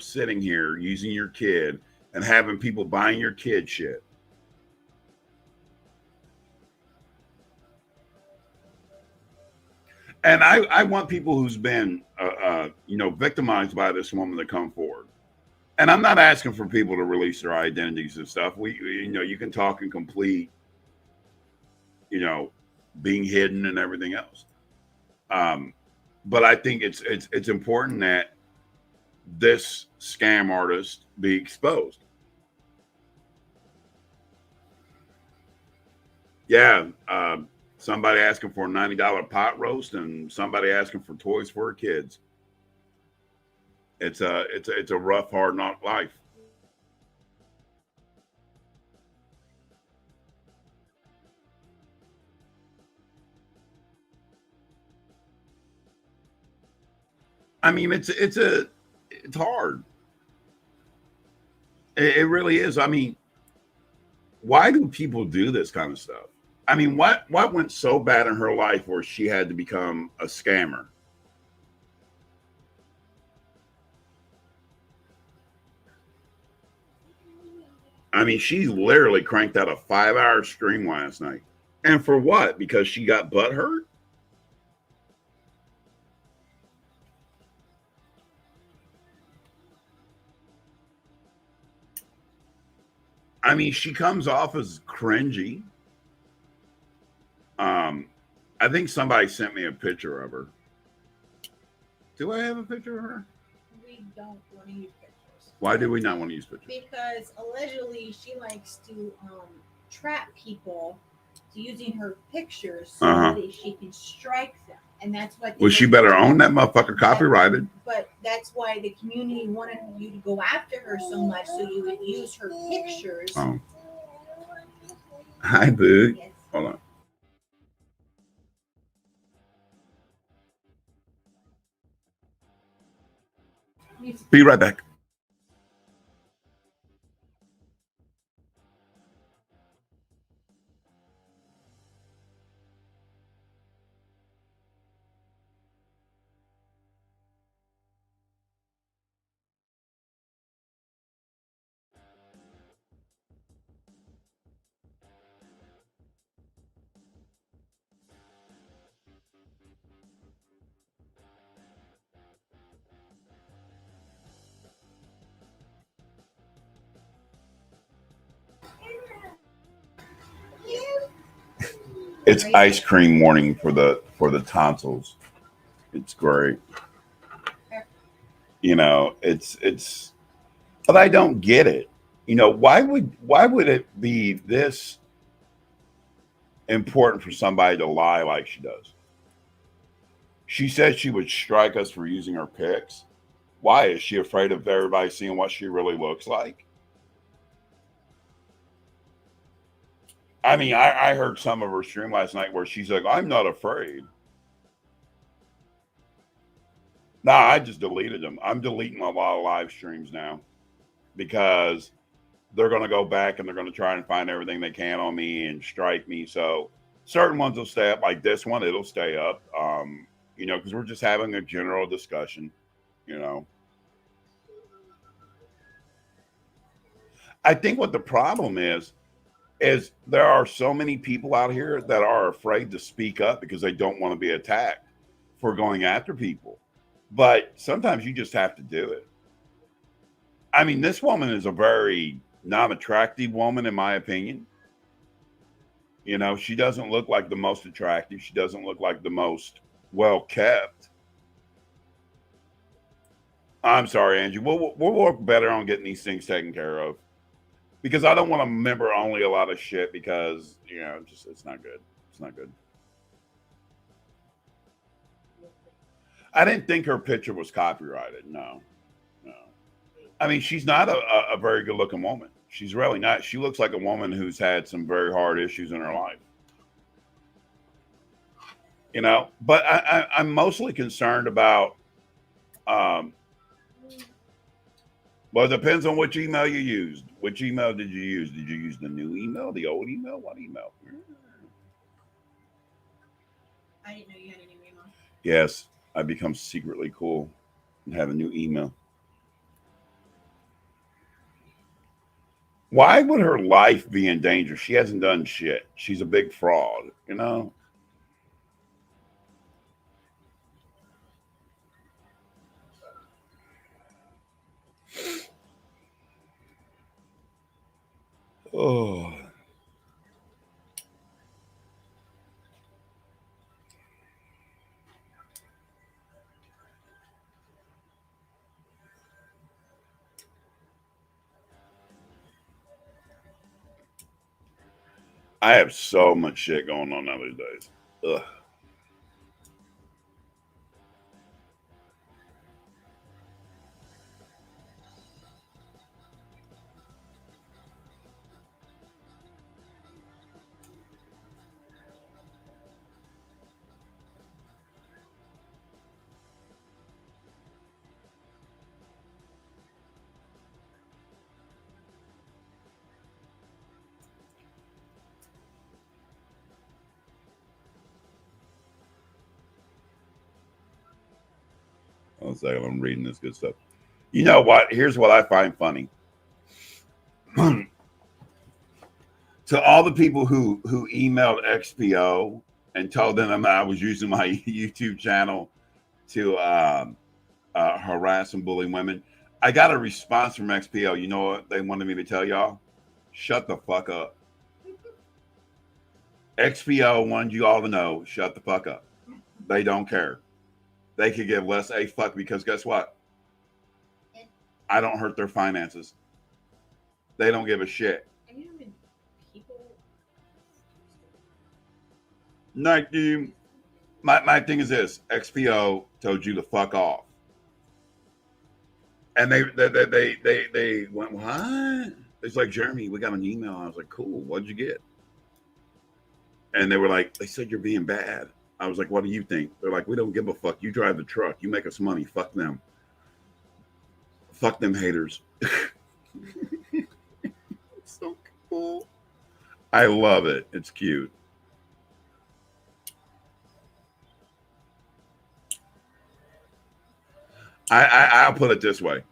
sitting here using your kid and having people buying your kid shit? And I want people who's been, victimized by this woman to come forward. And I'm not asking for people to release their identities and stuff. You can talk in complete, being hidden and everything else. But I think it's important that this scam artist be exposed. Yeah. Somebody asking for a $90 pot roast and somebody asking for toys for her kids. It's a rough, hard knock life. I mean, it's hard. It really is. I mean, why do people do this kind of stuff? I mean, what went so bad in her life where she had to become a scammer? I mean, she literally cranked out a 5-hour stream last night. And for what? Because she got butt hurt? I mean, she comes off as cringy. I think somebody sent me a picture of her. Do I have a picture of her? We don't want to use pictures. Why do we not want to use pictures? Because allegedly she likes to trap people to using her pictures so that she can strike them. And that's what. Well, she better own that motherfucker copyrighted. But that's why the community wanted you to go after her so much, so you would use her pictures. Oh. Hi, boo. Yes. Hold on. Be right back. It's ice cream morning for the tonsils. It's great. You know, it's but I don't get it. You know, why would it be this important for somebody to lie like she does? She said she would strike us for using her pics. Why? Is she afraid of everybody seeing what she really looks like? I mean, I heard some of her stream last night where she's like, I'm not afraid. Nah, I just deleted them. I'm deleting a lot of live streams now because they're going to go back and they're going to try and find everything they can on me and strike me. So certain ones will stay up, like this one, it'll stay up, you know, because we're just having a general discussion, you know. I think what the problem is there are so many people out here that are afraid to speak up because they don't want to be attacked for going after people. But sometimes you just have to do it. I mean, this woman is a very non-attractive woman, in my opinion. You know, she doesn't look like the most attractive. She doesn't look like the most well-kept. I'm sorry, Angie. We'll work better on getting these things taken care of. Because I don't want to remember only a lot of shit because, you know, just it's not good. It's not good. I didn't think her picture was copyrighted. No. I mean, she's not a very good looking woman. She's really not. She looks like a woman who's had some very hard issues in her life. You know, but I'm mostly concerned about, well, it depends on which email you used. Which email did you use? Did you use the new email, the old email? What email? I didn't know you had a new email. Yes, I become secretly cool and have a new email. Why would her life be in danger? She hasn't done shit. She's a big fraud, you know? Oh. I have so much shit going on these days. Ugh. One second, I'm reading this good stuff. You know what? Here's what I find funny. To all the people who emailed XPO and told them I was using my YouTube channel to harass and bully women, I got a response from XPO. You know what they wanted me to tell y'all? Shut the fuck up. XPO wanted you all to know, shut the fuck up. They don't care. They could give less a fuck because guess what? I don't hurt their finances. They don't give a shit. Night, dude. My thing is this: XPO told you to fuck off, and they went, what? It's like, Jeremy, we got an email. I was like, cool. What'd you get? And they were like, they said you're being bad. I was like, what do you think? They're like, we don't give a fuck. You drive the truck. You make us money. Fuck them. Fuck them haters. So cool. I love it. It's cute. I'll put it this way.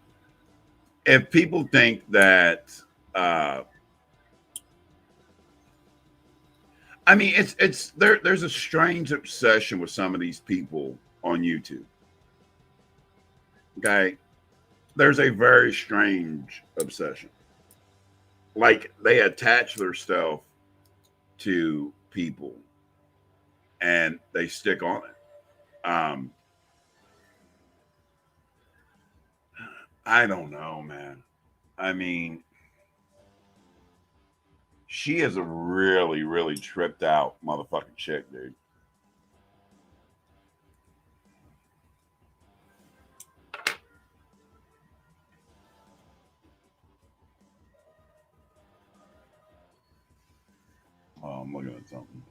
If people think that, I mean, it's there's a strange obsession with some of these people on YouTube. Okay. There's a very strange obsession. Like, they attach their stuff to people and they stick on it. I don't know, man. I mean, she is a really, really tripped out motherfucking chick, dude. Oh, I'm looking at something.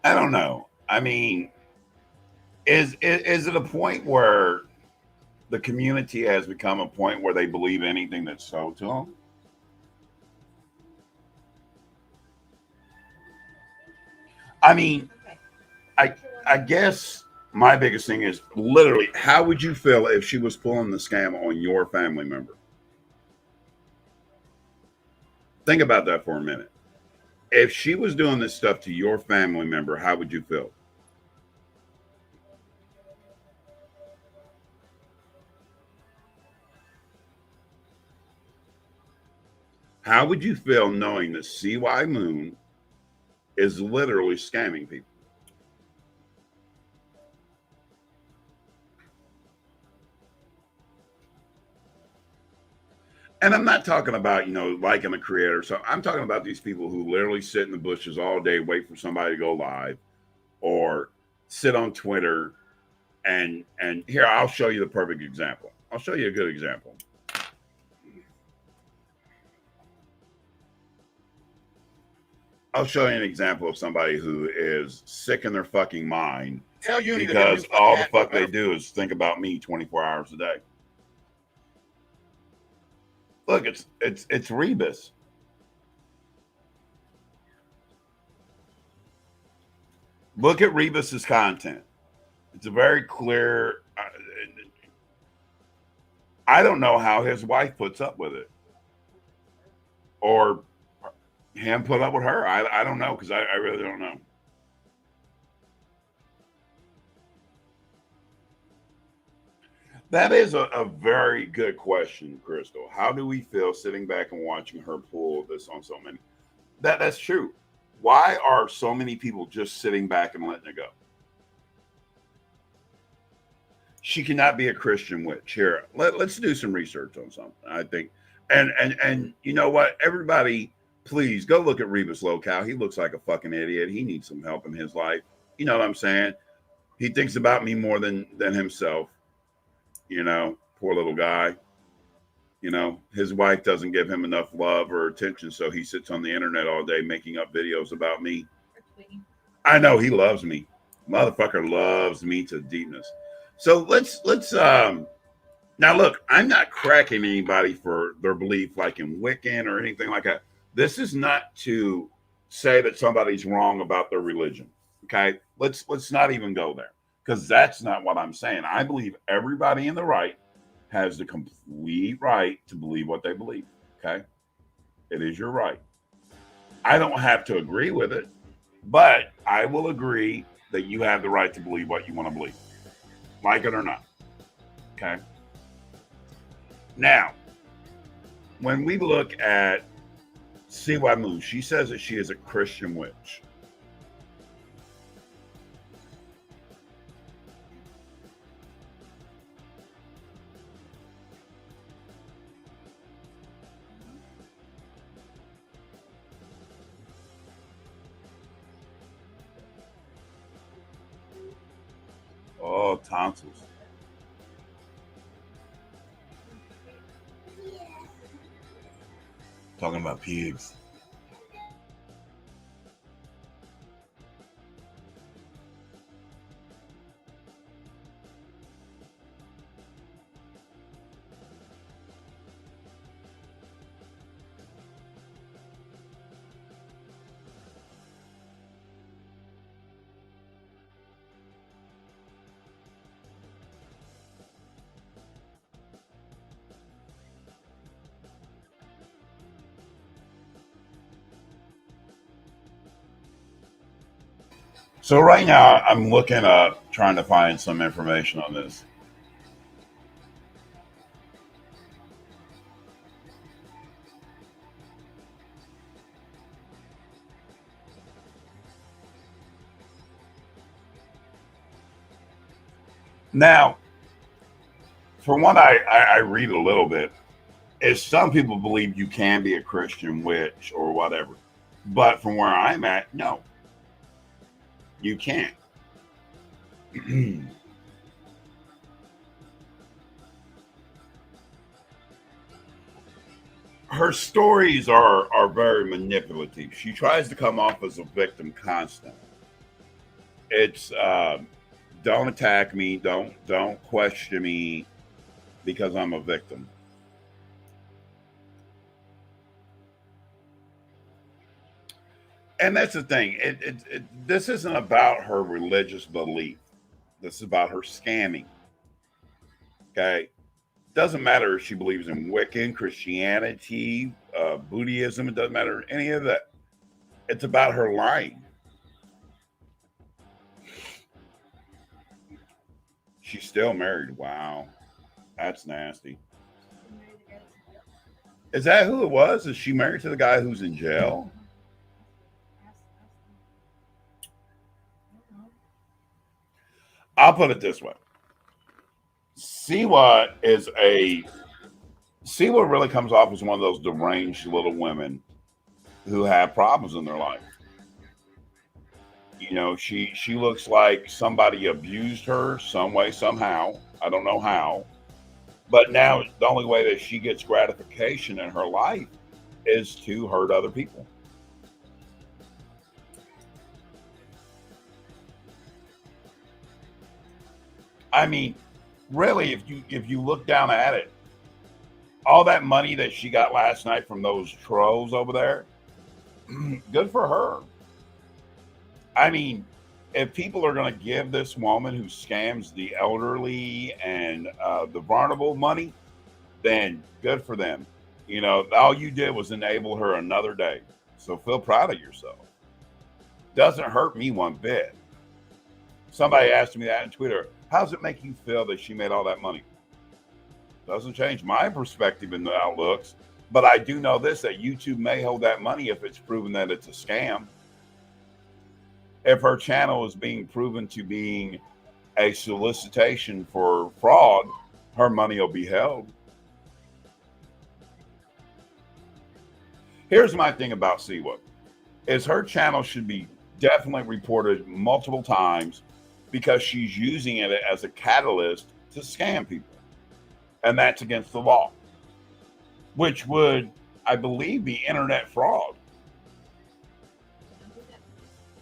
I don't know. I mean, is it a point where the community has become a point where they believe anything that's sold to them? I mean, I guess my biggest thing is literally, how would you feel if she was pulling the scam on your family member? Think about that for a minute. If she was doing this stuff to your family member, how would you feel? How would you feel knowing that CY Moon is literally scamming people? And I'm not talking about, liking a creator. So I'm talking about these people who literally sit in the bushes all day, wait for somebody to go live, or sit on Twitter. And here, I'll show you the perfect example. I'll show you a good example. I'll show you an example of somebody who is sick in their fucking mind because all the fuck they do is think about me 24 hours a day. Look, it's Rebus. Look at Rebus's content. It's a very clear. I don't know how his wife puts up with it, or him put up with her. I don't know, because I really don't know. That is a very good question, Crystal. How do we feel sitting back and watching her pull this on so many? That's true. Why are so many people just sitting back and letting it go? She cannot be a Christian witch. Here, let's do some research on something, I think. And you know what? Everybody, please go look at Rebus Locale. He looks like a fucking idiot. He needs some help in his life. You know what I'm saying? He thinks about me more than himself. Poor little guy. His wife doesn't give him enough love or attention, so he sits on the internet all day making up videos about me. I know he loves me. Motherfucker loves me to deepness. So let's now look, I'm not cracking anybody for their belief like in Wiccan or anything like that. This is not to say that somebody's wrong about their religion. Okay. Let's not even go there, because that's not what I'm saying. I believe everybody in the right has the complete right to believe what they believe. Okay. It is your right. I don't have to agree with it, but I will agree that you have the right to believe what you want to believe, like it or not. Okay. Now, when we look at siwa Moo. She says that she is a Christian witch. Oh, tonsils. Talking about pigs. So right now I'm looking up, trying to find some information on this. Now, from what I read a little bit, is some people believe you can be a Christian witch or whatever. But from where I'm at, no. You can't. Her stories are very manipulative. She tries to come off as a victim constantly. It's don't attack me, don't question me because I'm a victim. And that's the thing. This isn't about her religious belief. This is about her scamming. Okay. Doesn't matter if she believes in Wiccan, Christianity, Buddhism. It doesn't matter any of that. It's about her lying. She's still married. Wow. That's nasty. Is that who it was? Is she married to the guy who's in jail? I'll put it this way. Siwa really comes off as one of those deranged little women who have problems in their life. You know, she looks like somebody abused her some way, somehow. I don't know how. But now the only way that she gets gratification in her life is to hurt other people. I mean, really, if you look down at it, all that money that she got last night from those trolls over there, good for her. I mean, if people are going to give this woman who scams the elderly and the vulnerable money, then good for them. You know, all you did was enable her another day. So feel proud of yourself. Doesn't hurt me one bit. Somebody asked me that on Twitter. How does it make you feel that she made all that money? Doesn't change my perspective in the outlooks. But I do know this, that YouTube may hold that money if it's proven that it's a scam. If her channel is being proven to being a solicitation for fraud, her money will be held. Here's my thing about siwa, is her channel should be definitely reported multiple times because she's using it as a catalyst to scam people. And that's against the law, which would, I believe, be internet fraud.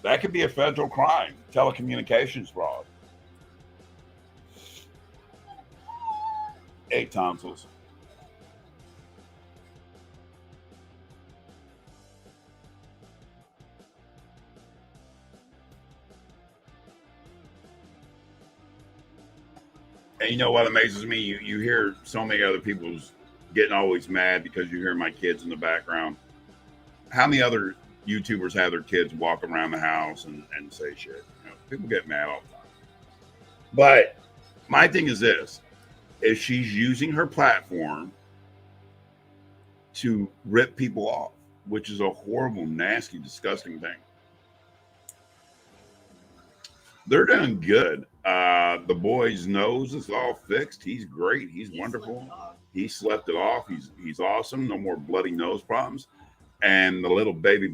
That could be a federal crime, telecommunications fraud. 8 tonsils. And you know what amazes me? You hear so many other people's getting always mad because you hear my kids in the background. How many other YouTubers have their kids walk around the house and say shit? You know, people get mad all the time. But my thing is this, is she's using her platform to rip people off. which is a horrible, nasty, disgusting thing. They're doing good. The boy's nose is all fixed. He's great. He's wonderful. He slept it off. He's awesome. No more bloody nose problems. And the little baby,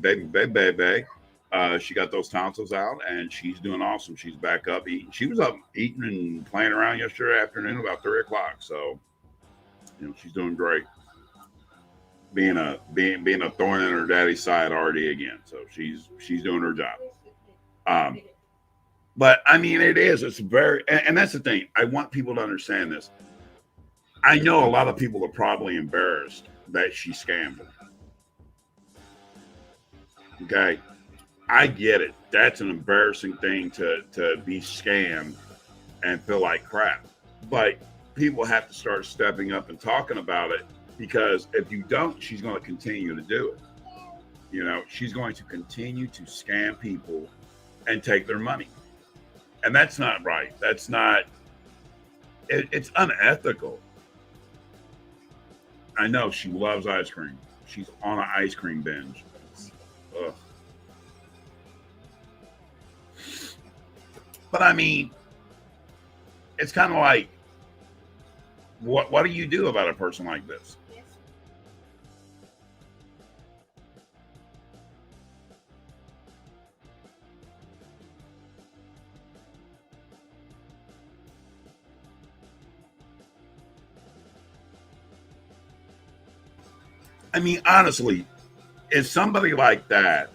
she got those tonsils out, and she's doing awesome. She's back up eating. She was up eating and playing around yesterday afternoon about 3 o'clock. So, she's doing great. Being a thorn in her daddy's side already again. So she's doing her job. But I mean, it's very, and that's the thing. I want people to understand this. I know a lot of people are probably embarrassed that she scammed them. Okay. I get it. That's an embarrassing thing to be scammed and feel like crap. But people have to start stepping up and talking about it, because if you don't, she's going to continue to do it. She's going to continue to scam people and take their money. And that's not right. That's not, it's unethical. I know she loves ice cream. She's on an ice cream binge. Ugh. But I mean, it's kind of like, what do you do about a person like this? I mean, honestly, is somebody like that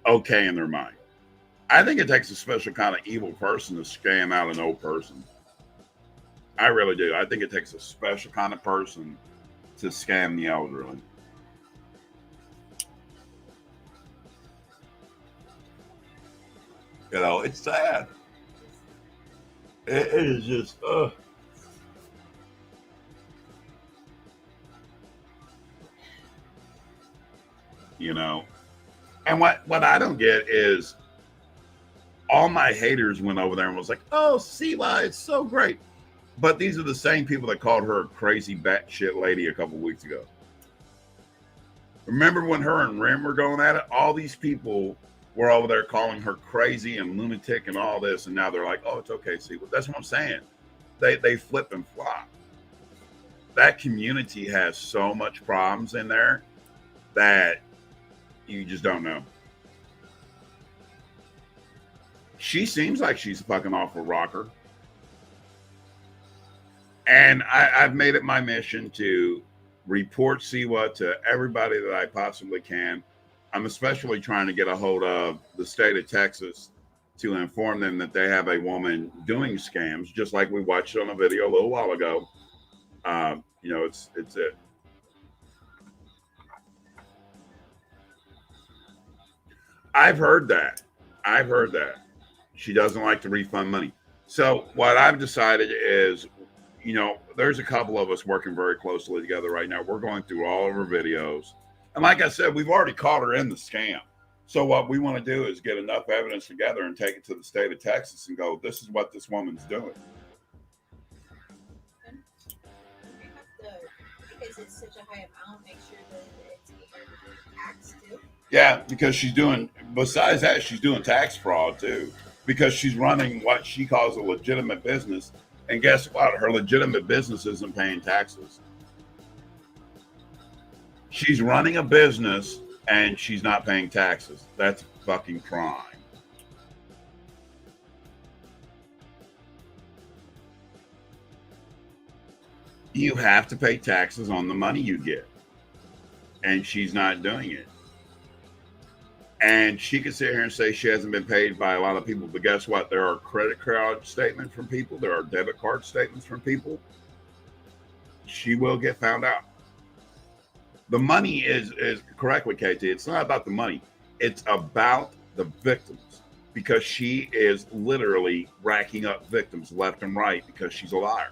okay in their mind? I think it takes a special kind of evil person to scam out an old person. I really do. I think it takes a special kind of person to scam the elderly. It's sad. It is just, And what I don't get is all my haters went over there and was like, oh, siwa, it's so great. But these are the same people that called her a crazy batshit lady a couple weeks ago. Remember when her and Rim were going at it? All these people were over there calling her crazy and lunatic and all this. And now they're like, oh, it's okay, siwa. That's what I'm saying. They flip and flop. That community has so much problems in there that you just don't know. She seems like she's a fucking awful rocker. And I've made it my mission to report siwa to everybody that I possibly can. I'm especially trying to get a hold of the state of Texas to inform them that they have a woman doing scams, just like we watched on a video a little while ago. It's it. I've heard that. She doesn't like to refund money. So what I've decided is, there's a couple of us working very closely together right now. We're going through all of her videos. And like I said, we've already caught her in the scam. So what we want to do is get enough evidence together and take it to the state of Texas and go, this is what this woman's doing. Because it's such a high amount, make sure that it's being taxed too. Yeah, because besides that, she's doing tax fraud too. Because she's running what she calls a legitimate business. And guess what? Her legitimate business isn't paying taxes. She's running a business and she's not paying taxes. That's a fucking crime. You have to pay taxes on the money you get. And she's not doing it. And she can sit here and say she hasn't been paid by a lot of people, but guess what? There are credit card statements from people. There are debit card statements from people. She will get found out. The money is correctly, KT. It's not about the money. It's about the victims, because she is literally racking up victims left and right because she's a liar.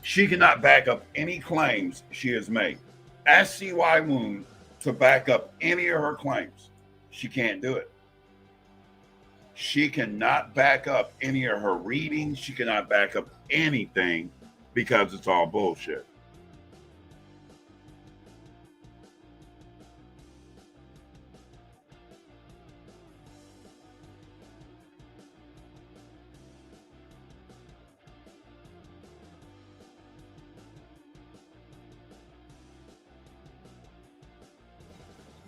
She cannot back up any claims she has made. Ask CY Wound to back up any of her claims. She can't do it. She cannot back up any of her readings. She cannot back up anything because it's all bullshit.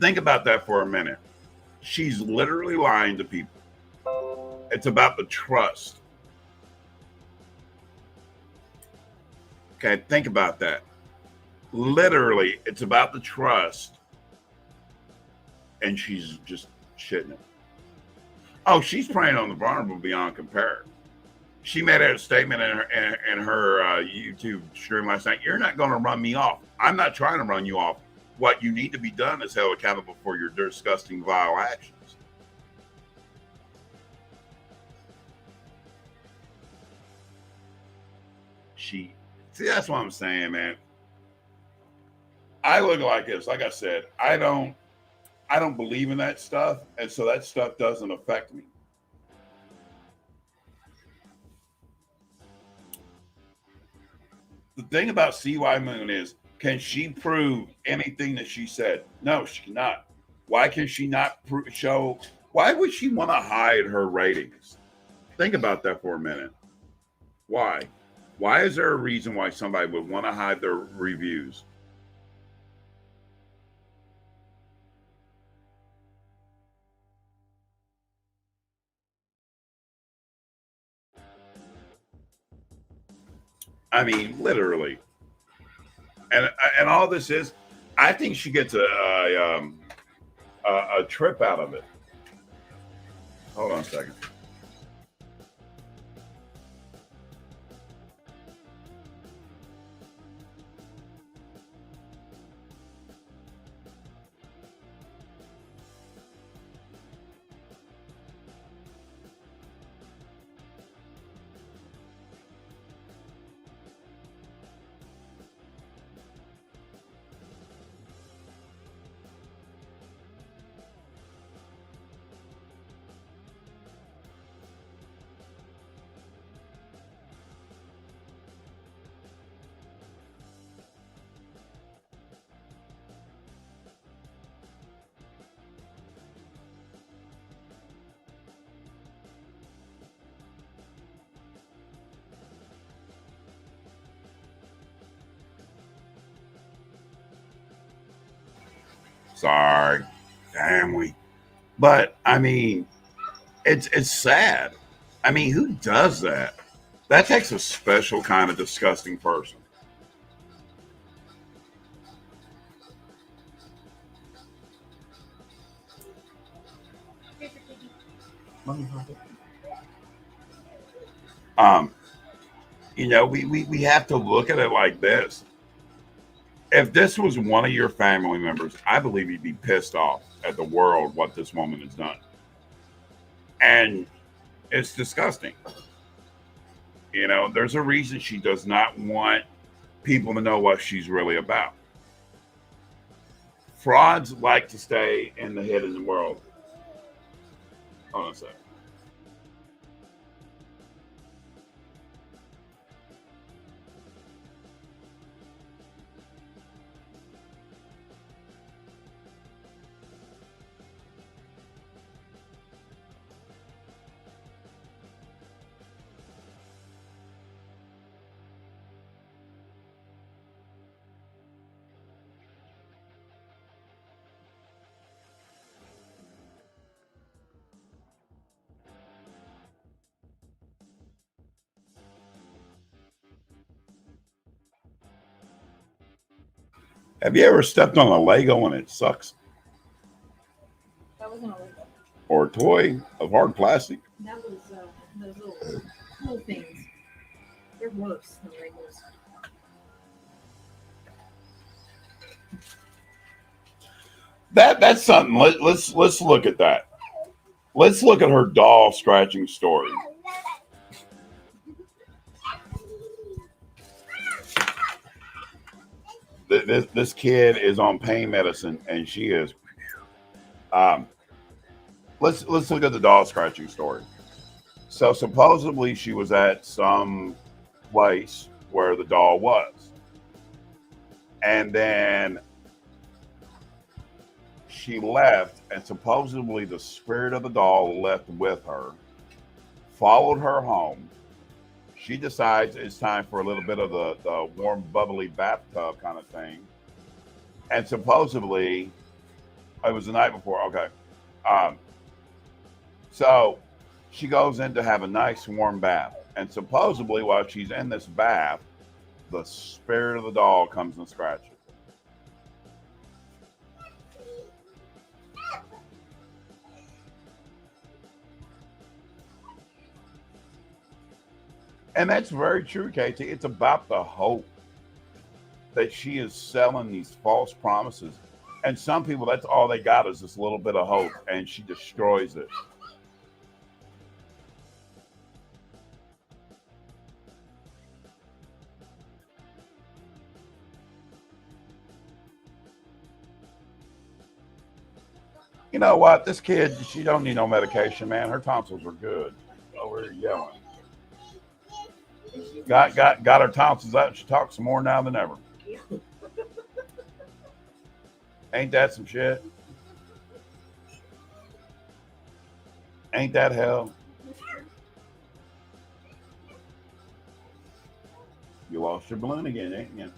Think about that for a minute. She's literally lying to people. It's about the trust. Okay, think about that. Literally, it's about the trust. And she's just shitting it. Oh, she's preying on the vulnerable beyond compare. She made a statement in her YouTube stream last night. You're not going to run me off. I'm not trying to run you off. What you need to be done is held accountable for your disgusting, vile actions. See, that's what I'm saying, man. I look like this. Like I said, I don't believe in that stuff, and so that stuff doesn't affect me. The thing about CY Moon is, can she prove anything that she said? No, she cannot. Why can she not show? Why would she want to hide her ratings? Think about that for a minute. Why? Why is there a reason why somebody would want to hide their reviews? I mean, literally. And all this is, I think she gets a trip out of it. Hold on a second. Sorry, family. But I mean, it's sad. I mean, who does that? That takes a special kind of disgusting person. You know, we have to look at it like this. If this was one of your family members, I believe you'd be pissed off at the world what this woman has done. And it's disgusting. You know, there's a reason she does not want people to know what she's really about. Frauds like to stay in the hidden world. Hold on a second. Have you ever stepped on a Lego and it sucks? That wasn't a Lego. Or a toy of hard plastic? That was those little things. They're worse than Legos. That's something. Let's look at that. Let's look at her doll scratching story. This kid is on pain medicine, and she is. Let's look at the doll scratching story. So supposedly she was at some place where the doll was, and then she left, and supposedly the spirit of the doll left with her, followed her home. She decides it's time for a little bit of the warm, bubbly bathtub kind of thing. And supposedly It was the night before. Okay. So she goes in to have a nice warm bath. And supposedly while she's in this bath, the spirit of the doll comes and scratches. And that's very true, Katie. It's about the hope that she is selling these false promises. And some people, that's all they got is this little bit of hope, and she destroys it. You know what? This kid, she don't need no medication, man. Her tonsils are good. Oh, we're yelling. Got her tonsils out. She talks more now than ever. Ain't that some shit? Ain't that hell? You lost your balloon again, ain't you?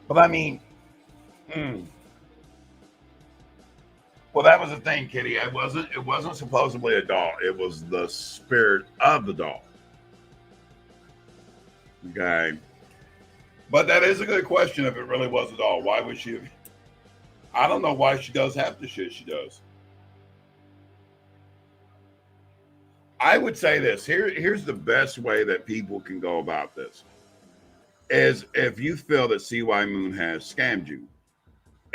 But I mean, well, that was the thing, Kitty. It wasn't supposedly a doll. It was the spirit of the doll. Okay. But that is a good question. If it really was a doll, why would she have? I don't know why she does half the shit she does. I would say this. Here's the best way that people can go about this. Is if you feel that CY Moon has scammed you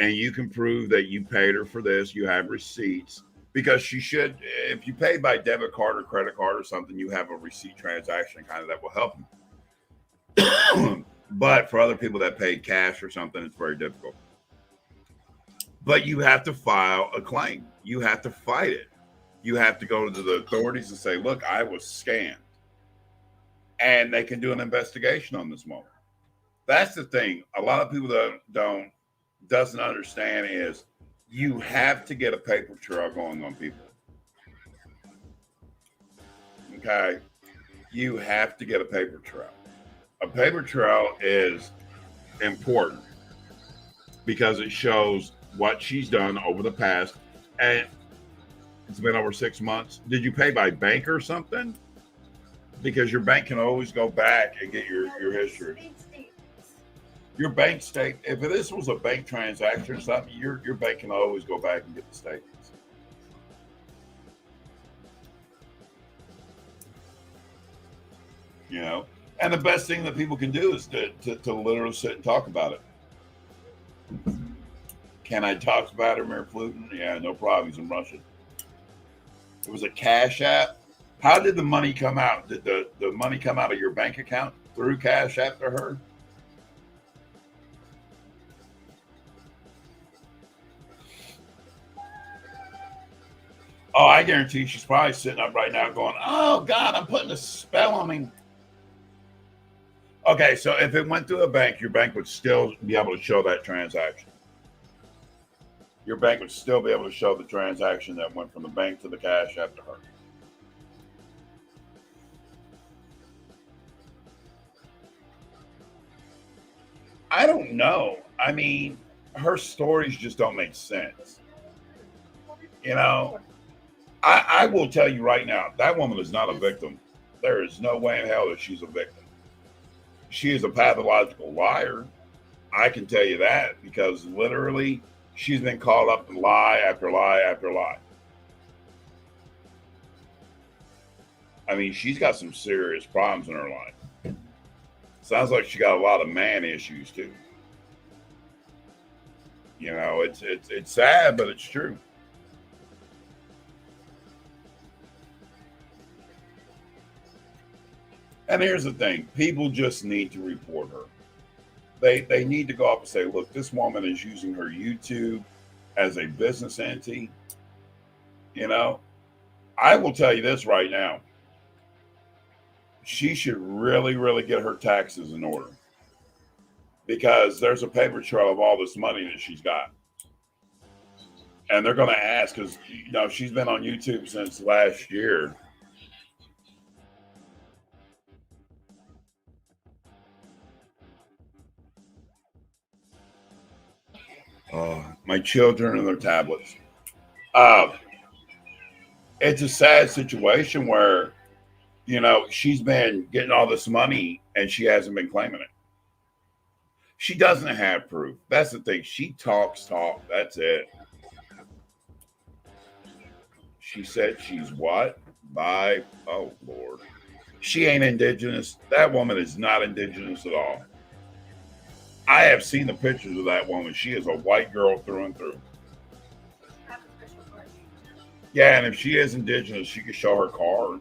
and you can prove that you paid her for this, you have receipts, because she should, if you pay by debit card or credit card or something, you have a receipt transaction kind of that will help you. But for other people that pay cash or something, it's very difficult. But you have to file a claim. You have to fight it. You have to go to the authorities and say, look, I was scammed. And they can do an investigation on this moment. That's the thing. A lot of people that doesn't understand is you have to get a paper trail going on people. Okay? You have to get a paper trail. A paper trail is important because it shows what she's done over the past, and it's been over 6 months. Did you pay by bank or something? Because your bank can always go back and get your history. Your bank statement, if this was a bank transaction or something, your bank can always go back and get the statements. You know? And the best thing that people can do is to literally sit and talk about it. Can I talk about it, Mayor Fluton? Yeah, no problem. He's in Russia. It was a Cash App. How did the money come out? Did the money come out of your bank account through Cash App to her? Oh, I guarantee she's probably sitting up right now going, oh, God, I'm putting a spell on him. Okay, so if it went through a bank, your bank would still be able to show that transaction. Your bank would still be able to show the transaction that went from the bank to the Cash App to her. I don't know. I mean, her stories just don't make sense. You know, I will tell you right now, that woman is not a victim. There is no way in hell that she's a victim. She is a pathological liar. I can tell you that because literally she's been called up to lie after lie after lie. I mean, she's got some serious problems in her life. Sounds like she got a lot of man issues too. You know, it's sad, but it's true. And here's the thing, people just need to report her. They need to go up and say, look, this woman is using her YouTube as a business entity. You know, I will tell you this right now. She should really, really get her taxes in order because there's a paper trail of all this money that she's got. And they're going to ask because, you know, she's been on YouTube since last year. My children and their tablets. It's a sad situation where, she's been getting all this money and she hasn't been claiming it. She doesn't have proof. That's the thing. She talks. That's it. She said she's what? Oh, Lord. She ain't indigenous. That woman is not indigenous at all. I have seen the pictures of that woman. She is a white girl through and through. Yeah, and if she is indigenous, she could show her card.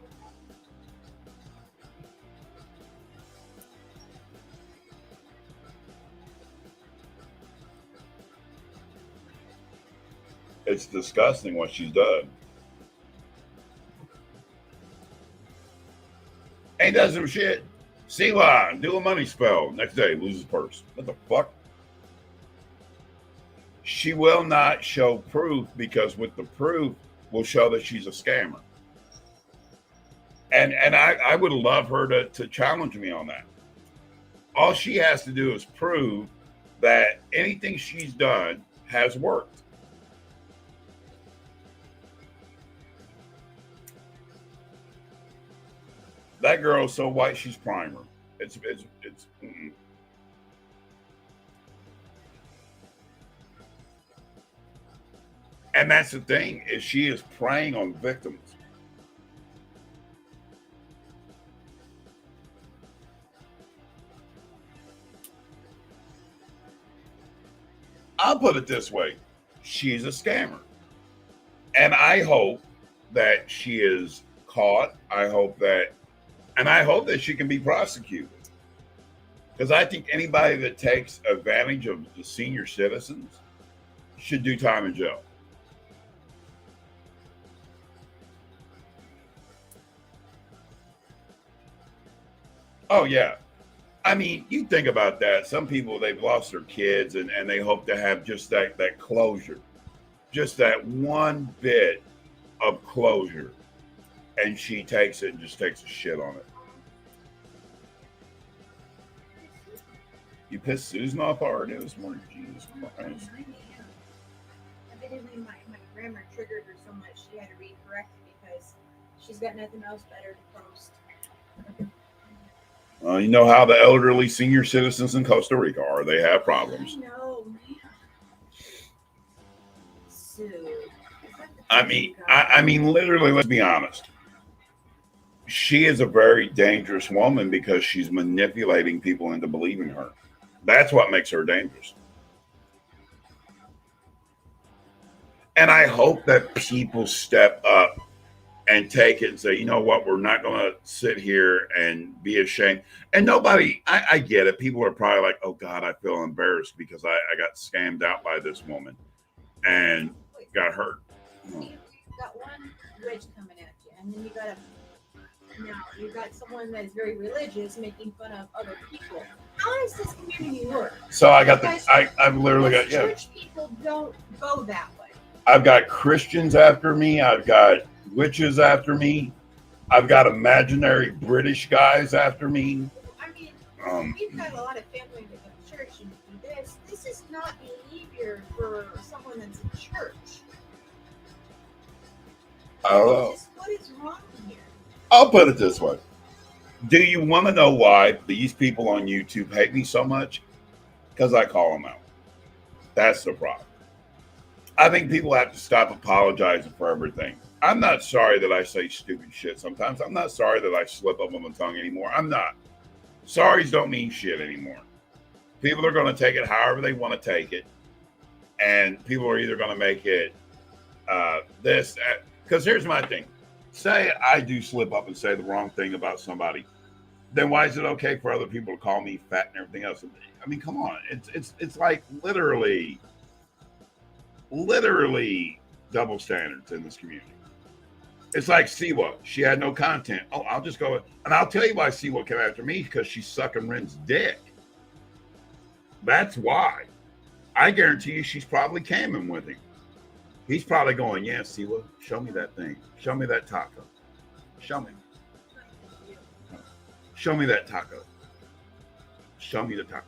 It's disgusting what she's done. Ain't done some shit. Siwa, do a money spell. Next day, loses purse. What the fuck? She will not show proof because with the proof will show that she's a scammer. And I would love her to challenge me on that. All she has to do is prove that anything she's done has worked. That girl is so white, she's primer. It's And that's the thing, is she is preying on victims. I'll put it this way. She's a scammer. And I hope that she is caught. I hope that she can be prosecuted. Because I think anybody that takes advantage of the senior citizens should do time in jail. Oh, yeah. I mean, you think about that. Some people, they've lost their kids and they hope to have just that closure. Just that one bit of closure. And she takes it and just takes a shit on it. You pissed Susan off already this morning? Jesus Christ. Evidently, my grammar triggered her so much she had to recorrect it because she's got nothing else better to post. You know how the elderly senior citizens in Costa Rica are. They have problems. I know, man. Sue. I mean, literally, let's be honest. She is a very dangerous woman because she's manipulating people into believing her. That's what makes her dangerous. And I hope that people step up and take it and say, you know what, we're not going to sit here and be ashamed. And nobody, I get it. People are probably like, oh God, I feel embarrassed because I got scammed out by this woman and got hurt. You've got one witch coming at you, and then you got someone that is very religious making fun of other people. How does this community work? So I've literally got, yeah. Church people don't go that way. I've got Christians after me. I've got witches after me. I've got imaginary British guys after me. I mean, we've got a lot of family that go to church and do this. This is not behavior for someone that's in church. I don't know. What is wrong here? I'll put it this way. Do you want to know why these people on YouTube hate me so much? Because I call them out. That's the problem. I think people have to stop apologizing for everything. I'm not sorry that I say stupid shit sometimes. I'm not sorry that I slip up on my tongue anymore. I'm not. Sorries don't mean shit anymore. People are going to take it however they want to take it. And people are either going to make it this. Because here's my thing. Say I do slip up and say the wrong thing about somebody. Then why is it okay for other people to call me fat and everything else? I mean, come on. It's like literally double standards in this community. It's like Siwa. She had no content. Oh, I'll just go. And I'll tell you why Siwa came after me, because she's sucking Ren's dick. That's why. I guarantee you she's probably camming with him. He's probably going, yeah, Siwa, show me that thing. Show me that taco. Show me. Show me that taco. Show me the taco.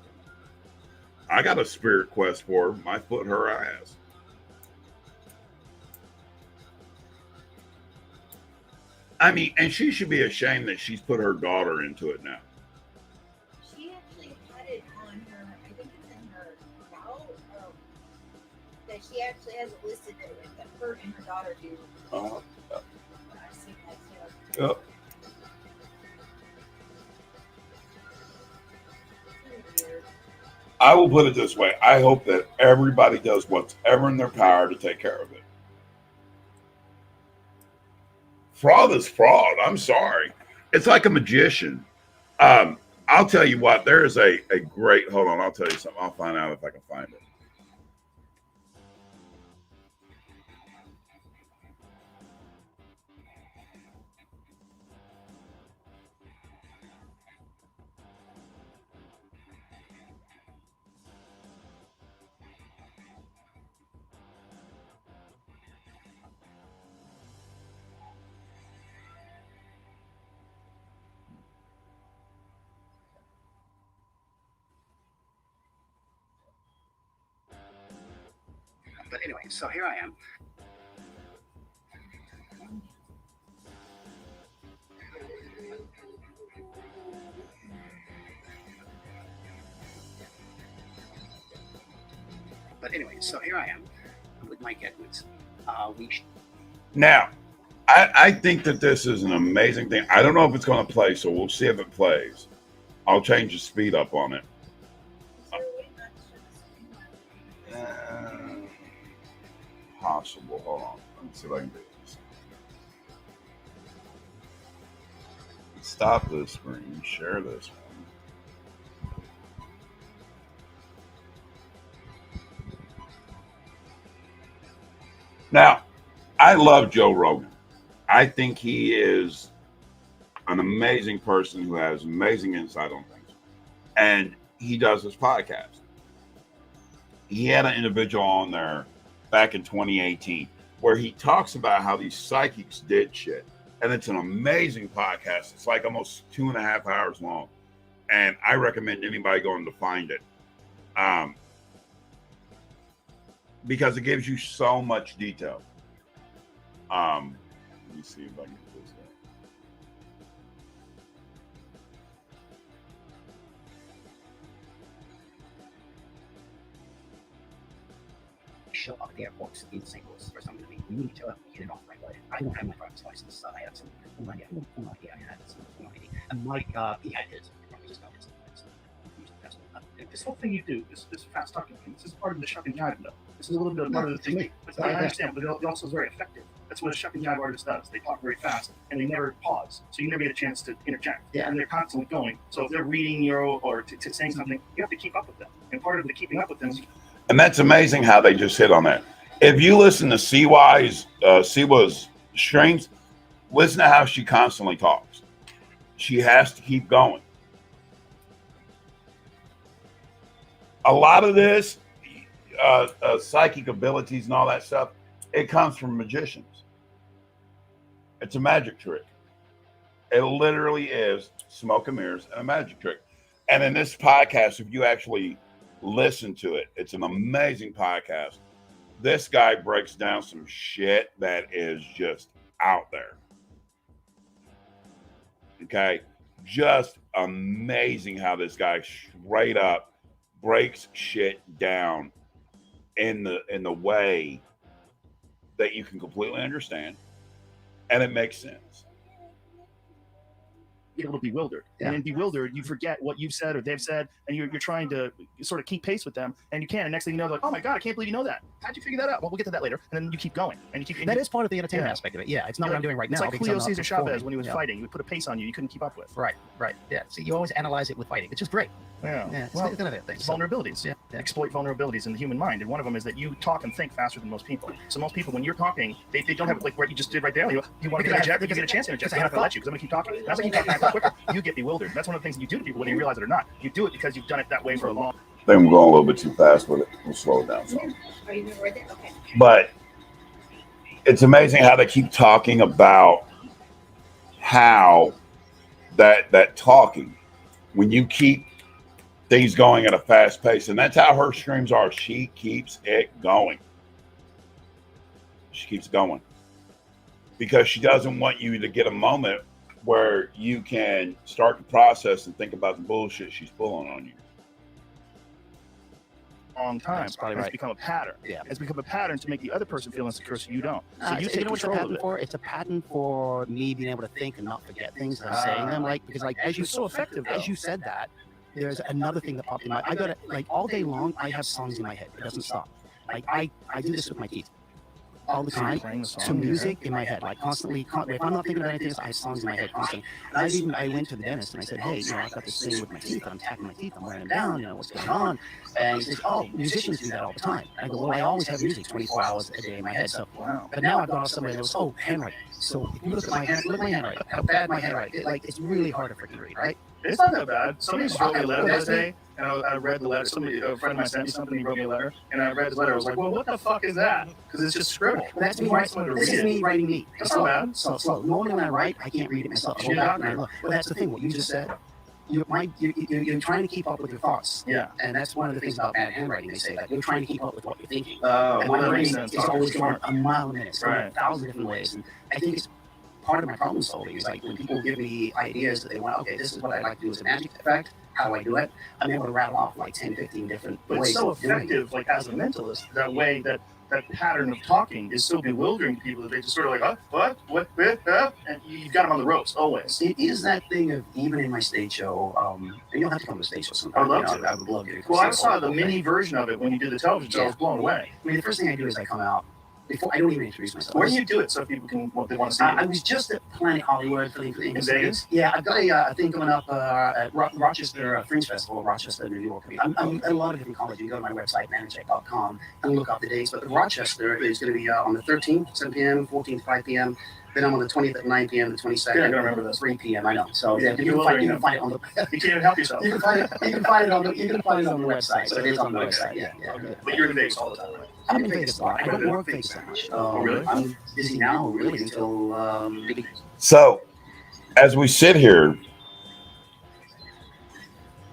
I got a spirit quest for her. My foot, her ass. I mean, and she should be ashamed that she's put her daughter into it now. She actually had it on her, I think it's in her file, that she actually has it listed that her and her daughter do. I've seen that too. Yep. I will put it this way. I hope that everybody does whatever in their power to take care of it. Fraud is fraud. I'm sorry. It's like a magician. I'll tell you what, there is a great, hold on, I'll tell you something. I'll find out if I can find it. But anyway, so here I am. With Mike Edwards. Now, I think that this is an amazing thing. I don't know if it's going to play, so we'll see if it plays. I'll change the speed up on it. Possible. Hold on. Let me see if I can do this. Stop this screen. Share this one. Now, I love Joe Rogan. I think he is an amazing person who has amazing insight on things. And he does his podcast. He had an individual on there back in 2018 where he talks about how these psychics did shit. And it's an amazing podcast. It's like almost 2.5 hours long. And I recommend anybody going to find it. Because it gives you so much detail. Let me see if I can do this. Show up at the airport in St. Louis for something to me. You need to get it off right away. I don't have my driver's license. I had some money. I don't know idea. I had some money. And Mike, he had his. Just got his. This whole thing you do, this fast talking thing, this is part of the shuck and jive, though. This is a little bit part of the thing. I understand, but it also is very effective. That's what a shuck and jive artist does. They talk very fast and they never pause, so you never get a chance to interject. Yeah. And they're constantly going. So if they're reading or saying something, you have to keep up with them. And part of the keeping up with them is. And that's amazing how they just hit on that. If you listen to siwa's streams, listen to how she constantly talks. She has to keep going. A lot of this, psychic abilities and all that stuff, it comes from magicians. It's a magic trick. It literally is smoke and mirrors and a magic trick. And in this podcast, if you actually listen to it, it's an amazing podcast. This guy breaks down some shit that is just out there. Okay, just amazing how this guy straight up breaks shit down in the way that you can completely understand, and it makes sense. Get a little bewildered. Yeah. And in bewildered, you forget what you've said or they've said, and you're trying to sort of keep pace with them, and you can. And next thing you know, they're like, "Oh my god, I can't believe you know that. How'd you figure that out?" Well, we'll get to that later. And then you keep going, and you keep. That is part of the entertainment aspect of it. Yeah, it's not what I'm doing right now. It's like Julio Cesar Chavez when he was fighting. He would put a pace on you couldn't keep up with. Right. Yeah. See, you always analyze it with fighting, which is great. Yeah. It's none of that thing. Vulnerabilities. Yeah. Exploit vulnerabilities in the human mind, and one of them is that you talk and think faster than most people. So most people, when you're talking, they don't have like what you just did right there. You want to interject, you get a chance to interject. I'm not going to let you because I'm going to keep talking. That's when you talk quicker. You get bewildered. That's one of the things that you do to people whether you realize it or not. You do it because you've done it that way for a long. I think I'm going a little bit too fast with it. We'll slow it down some. Are you with it? Okay. But it's amazing how they keep talking about how that talking, when you keep things going at a fast pace. And that's how her streams are. She keeps it going. She keeps going. Because she doesn't want you to get a moment where you can start to process and think about the bullshit she's pulling on you. Long time. That's probably It's right. become a pattern. Yeah. It's become a pattern to make the other person feel insecure so you don't. So you You take know what it's a control of pattern it. for? It's a pattern for me being able to think and not forget things that I'm saying them. Like, because like as you It's so effective, as though. you said that, there's another thing that popped in my. I got it like all day long. I have songs in my head. It doesn't stop. Like I do this with my teeth all the So you're time playing the song to in your music in my head, like constantly. If I'm not thinking about anything else, I have songs in my head constantly. And I went to the dentist and I said, hey, I've got this thing with my teeth. I'm tapping my teeth. I'm wearing them down. What's going on? And he says, oh, musicians do that all the time. And I go, well, I always have music 24 hours a day in my head. So, but now I've gone off somewhere that was, oh, handwriting. So if you look at my hand, look at my handwriting. How bad my handwriting? Like it's really hard to freaking read, right? It's not that bad. Somebody just wrote me a letter the other day, and I read the letter. A friend of mine sent me something. He wrote me a letter, and I read his letter. I was like, well, what the fuck is that? Because it's just scribble. Well, that's me, Want someone to this read is it. me writing me. That's not bad. So normally when I write, I can't read it myself. I go back and I look. Well, that's the thing. What you just said. You're trying to keep up with your thoughts. Yeah. And that's one of the things about bad handwriting. They say that you're trying to keep up with what you're thinking. Oh, and well, my that brain makes sense. is always going a mile a minute. It's going Right. 1,000 different ways. And I think it's part of my problem solving is like when people give me ideas that they want, okay, this is what I'd like to do as a magic effect. How do I do it? I'm able to rattle off like 10, 15 different But ways it's so of doing it. effective, like as a mentalist, that way that pattern of talking is so bewildering to people that they just sort of like, what, and you've got them on the ropes always. It is that thing of even in my stage show, and you'll have to come to the stage show sometime. I would love to. I would love to. Well, I saw the mini version of it when you did the television show. I was blown away. I mean, the first thing I do is I come out. Before I don't even introduce myself. Where do you do it so people can, what they want to see? I was just at Planet Hollywood for the In Vegas? Yeah, I've got a thing coming up at Rochester Fringe Festival, Rochester, New York. I'm at a lot of different colleges. You can go to my website, manacheck.com, and look up the dates. But Rochester is going to be on the 13th, 7 p.m., 14th, 5 p.m. Then I'm on the 20th at 9 p.m., the 22nd, Yeah, I don't remember this. 3 p.m. I know. So Yeah, you can find it on the. You can't even help yourself. You can find it on the. You can find it on the website. So it is on the website. Yeah. But you're in Vegas all the time, right? I'm in Vegas a lot. I don't work Vegas that much. Really? I'm busy now, really, until So, as we sit here,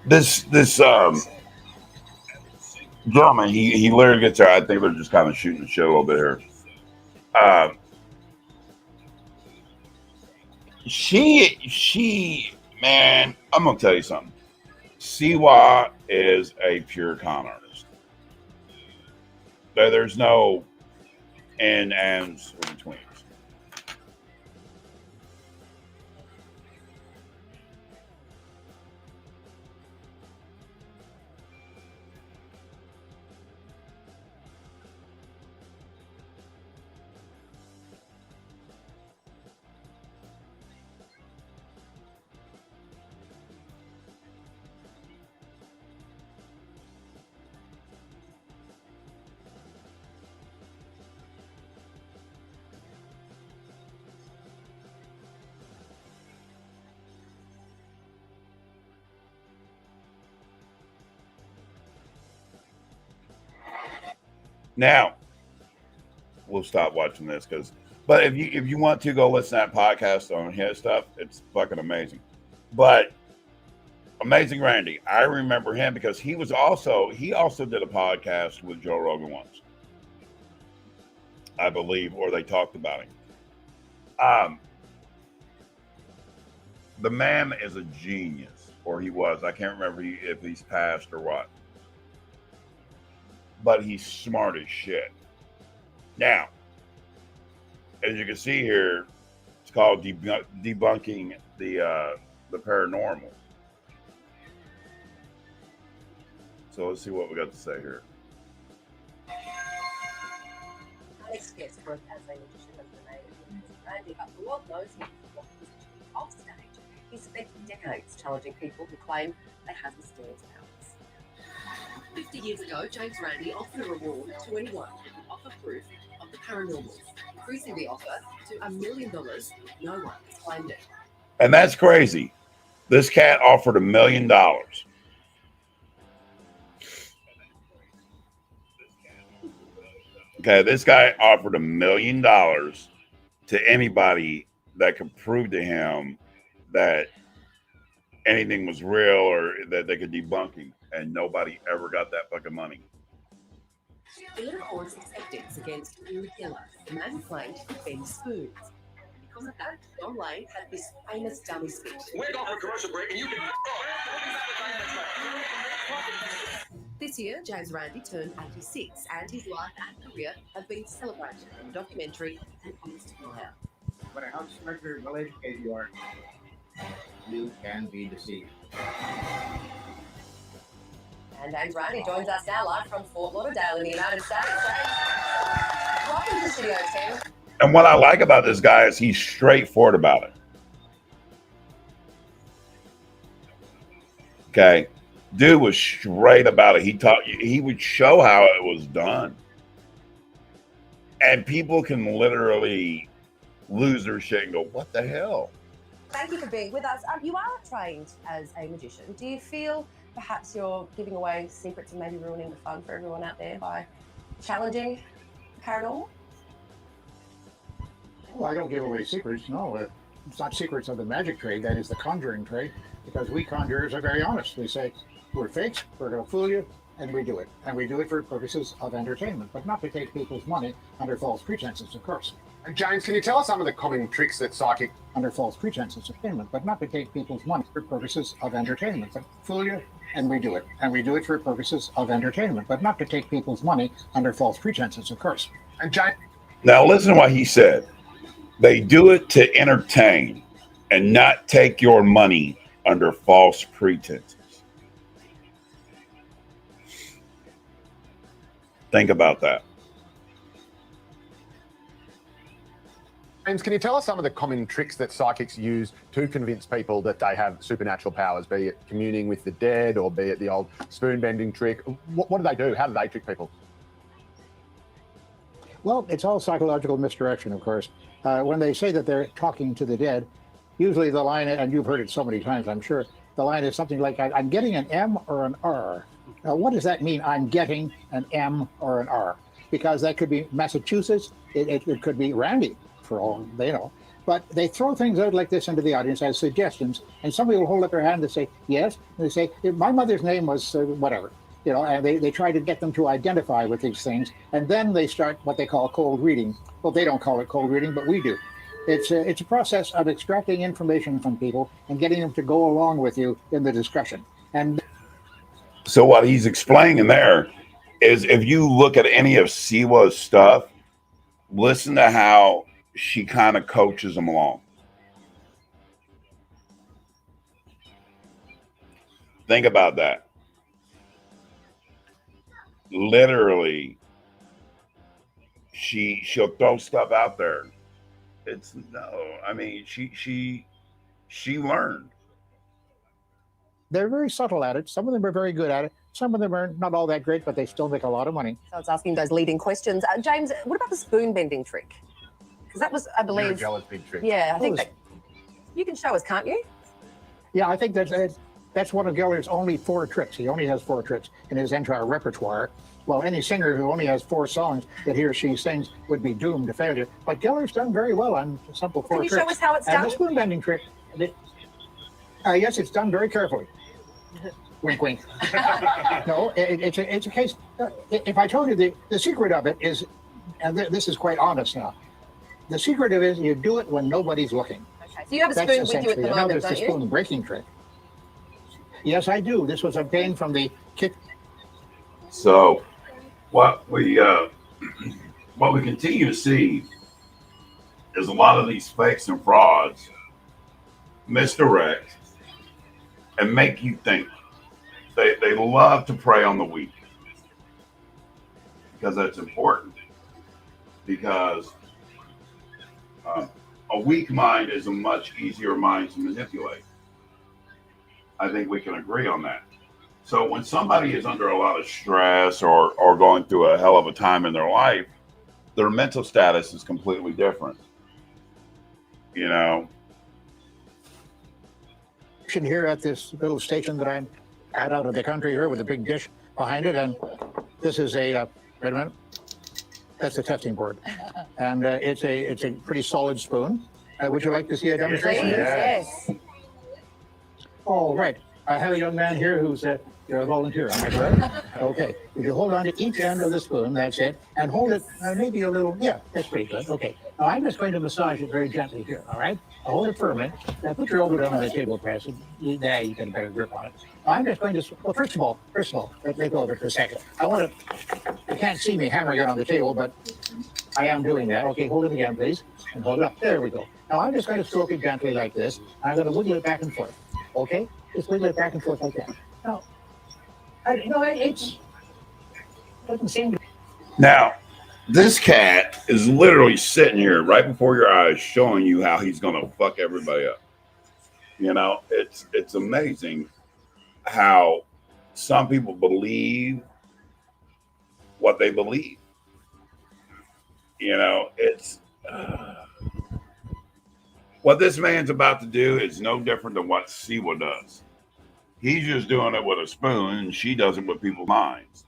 this gentleman, he literally gets there. I think they're just kind of shooting the show a little bit here. She, man, I'm gonna tell you something. Siwa is a pure con artist. There's no and ands or betweens. Now, we'll stop watching this but if you want to go listen to that podcast on his stuff, it's fucking amazing. But Amazing Randy, I remember him because he also did a podcast with Joe Rogan once, I believe, or they talked about him. The man is a genius, or he was. I can't remember if he's passed or what. But he's smart as shit. Now, as you can see here, it's called debunking the paranormal. So let's see what we got to say here. Alex gets work as a magician of the name of Randy, but the world knows him for his off stage. He spent decades challenging people who claim they have mysterious powers. 50 years ago, James Randi offered a reward to anyone who could offer proof of the paranormal, increasing the offer to $1 million. No one has claimed it. And that's crazy. This cat offered $1 million. Okay, this guy offered $1 million to anybody that could prove to him that anything was real or that they could debunk, and nobody ever got that fucking money. The little court's acceptance against Uri Geller, the man who claimed to bend spoons. Because of that, Don Lane had this famous dummy speech. We're going for a commercial break, and you can. This year, James Randi turned 86, and his life and career have been celebrated in the documentary An Honest Liar. No matter how smart or well educated you are, you can be deceived. And James Randi joins us now live from Fort Lauderdale in the United States. James, welcome to the studio, Tim. And what I like about this guy is he's straightforward about it. Okay. Dude was straight about it. He would show how it was done. And people can literally lose their shit and go, what the hell? Thank you for being with us. You are trained as a magician. Do you feel perhaps you're giving away secrets and maybe ruining the fun for everyone out there by challenging paranormal? Well, I don't give away secrets, no. It's not secrets of the magic trade, that is the conjuring trade, because we conjurers are very honest. We say, we're fakes, we're going to fool you, and we do it. And we do it for purposes of entertainment, but not to take people's money under false pretenses, of course. And James, can you tell us some of the common tricks that psychic... Under false pretenses of payment, but not to take people's money for purposes of entertainment, but fool you, and we do it. And we do it for purposes of entertainment, but not to take people's money under false pretenses, of course. And James... Now listen to what he said. They do it to entertain and not take your money under false pretenses. Think about that. James, can you tell us some of the common tricks that psychics use to convince people that they have supernatural powers, be it communing with the dead or be it the old spoon bending trick? What do they do? How do they trick people? Well, it's all psychological misdirection, of course. When they say that they're talking to the dead, usually the line, and you've heard it so many times, I'm sure, the line is something like, I'm getting an M or an R. Now, what does that mean, I'm getting an M or an R? Because that could be Massachusetts, it could be Randy, for all they know. But they throw things out like this into the audience as suggestions, and somebody will hold up their hand and say, yes, and they say, my mother's name was whatever. You know, and they try to get them to identify with these things, and then they start what they call cold reading. Well, they don't call it cold reading, but we do. It's a process of extracting information from people and getting them to go along with you in the discussion. And so what he's explaining there is, if you look at any of Siwa's stuff, listen to how she kind of coaches them along. Think about that. Literally, she'll throw stuff out there. I mean, she learned. They're very subtle at it. Some of them are very good at it. Some of them are not all that great, but they still make a lot of money. So it's asking those leading questions. James, what about the spoon bending trick? Because that was, I believe, big trick. Yeah, I think that you can show us, can't you? Yeah, I think that's one of Geller's only 4 tricks. He only has 4 tricks in his entire repertoire. Well, any singer who only has 4 songs that he or she sings would be doomed to failure. But Geller's done very well on simple 4 tricks. Can you show us how it's done? And the spoon bending trick, yes, it's done very carefully. Wink, wink. No, it's a case. If I told you the secret of it is, and this is quite honest now, the secret of it is you do it when nobody's looking. Okay, so you have a spoon with you at the moment, now there's don't the you? spoon breaking trick. Yes, I do. This was obtained from the kick. So what we continue to see is a lot of these fakes and frauds misdirect and make you think. They love to prey on the weak, because that's important, because a weak mind is a much easier mind to manipulate. I think we can agree on that. So when somebody is under a lot of stress or going through a hell of a time in their life, their mental status is completely different. You know? Here at this little station that I'm at out of the country here with a big dish behind it, and this is a, wait a minute, that's the testing board. And it's a pretty solid spoon. Would you like to see a demonstration? Yes. All right. I have a young man here who's you're a volunteer, am I correct? Okay. If you hold on to each end of the spoon, that's it, and hold it maybe a little, yeah, that's pretty good. Okay. Now I'm just going to massage it very gently here, all right? I'll hold it firmly. Now put your elbow down on the table press. There, you get a better grip on it. Now I'm just going to, well, first of all, let go of it for a second. I want to, you can't see me hammering it on the table, but I am doing that. Okay, hold it again, please, and hold it up. There we go. Now I'm just going to stroke it gently like this. I'm going to wiggle it back and forth. Okay? Just wiggle it back and forth like that. Now, it doesn't seem to. Now, this cat is literally sitting here right before your eyes, showing you how he's gonna fuck everybody up. You know, it's amazing how some people believe what they believe. You know, it's what this man's about to do is no different than what Siwa does. He's just doing it with a spoon, and she does it with people's minds.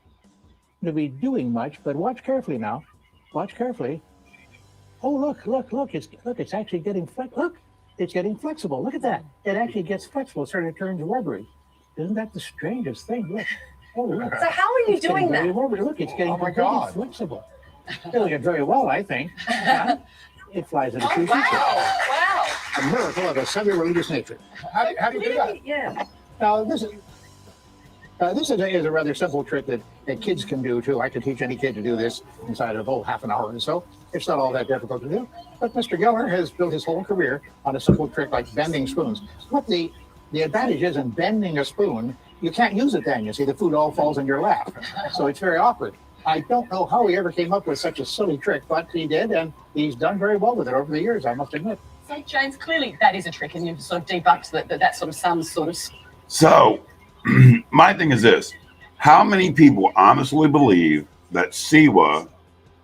To be doing much, but watch carefully now. Watch carefully. Oh, look! It's actually getting it's getting flexible. Look at that! It actually gets flexible. It sort of turns rubbery. Isn't that the strangest thing? Look. Oh, look. So how are you doing that? Look, it's getting completely flexible. Doing it very well, I think. It flies in a few pieces. Wow! A miracle of a semi-religious nature. How do you do that? Yeah. Now, this is a rather simple trick that kids can do too. I could teach any kid to do this inside of half an hour or so. It's not all that difficult to do. But Mr. Geller has built his whole career on a simple trick like bending spoons. What the advantage is in bending a spoon, you can't use it then. You see, the food all falls in your lap. So it's very awkward. I don't know how he ever came up with such a silly trick, but he did, and he's done very well with it over the years, I must admit. So, James, clearly that is a trick, and you've sort of debunked that sort of some sort of. So, my thing is this: how many people honestly believe that Siwa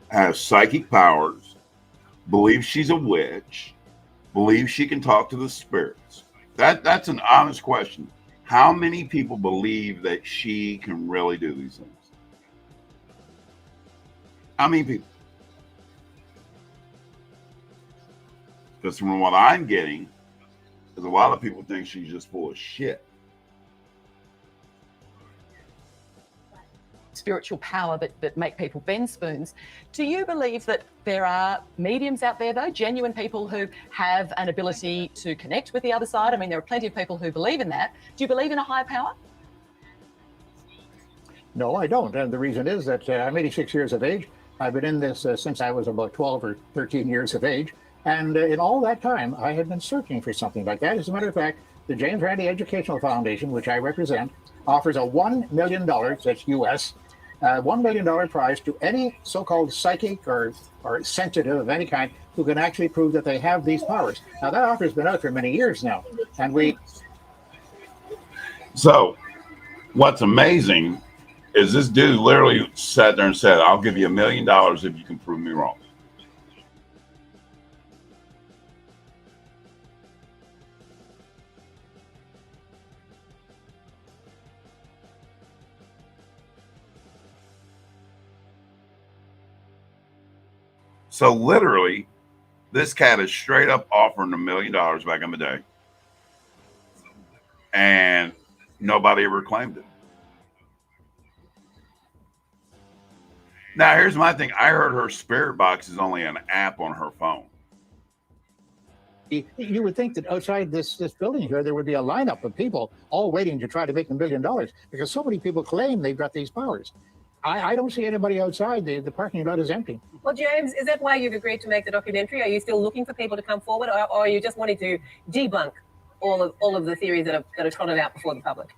has psychic powers, believe she's a witch, believe she can talk to the spirits? That's an honest question. How many people believe that she can really do these things? How many people? Because from what I'm getting, is a lot of people think she's just full of shit. Spiritual power that make people bend spoons. Do you believe that there are mediums out there, though, genuine people who have an ability to connect with the other side? I mean, there are plenty of people who believe in that. Do you believe in a higher power? No, I don't. And the reason is that I'm 86 years of age. I've been in this since I was about 12 or 13 years of age. And in all that time, I had been searching for something like that. As a matter of fact, the James Randi Educational Foundation, which I represent, offers a $1 million, that's US, $1 million prize to any so-called psychic or sensitive of any kind who can actually prove that they have these powers. Now, that offer has been out for many years now. And So, what's amazing is this dude literally sat there and said, I'll give you $1 million if you can prove me wrong. So literally, this cat is straight up offering $1 million back in the day. And nobody ever claimed it. Now, here's my thing. I heard her spirit box is only an app on her phone. You would think that outside this building here, there would be a lineup of people all waiting to try to make $1 million because so many people claim they've got these powers. I don't see anybody outside. The parking lot is empty. Well, James, is that why you've agreed to make the documentary? Are you still looking for people to come forward, or are you just wanting to debunk all of the theories that are trotted out before the public?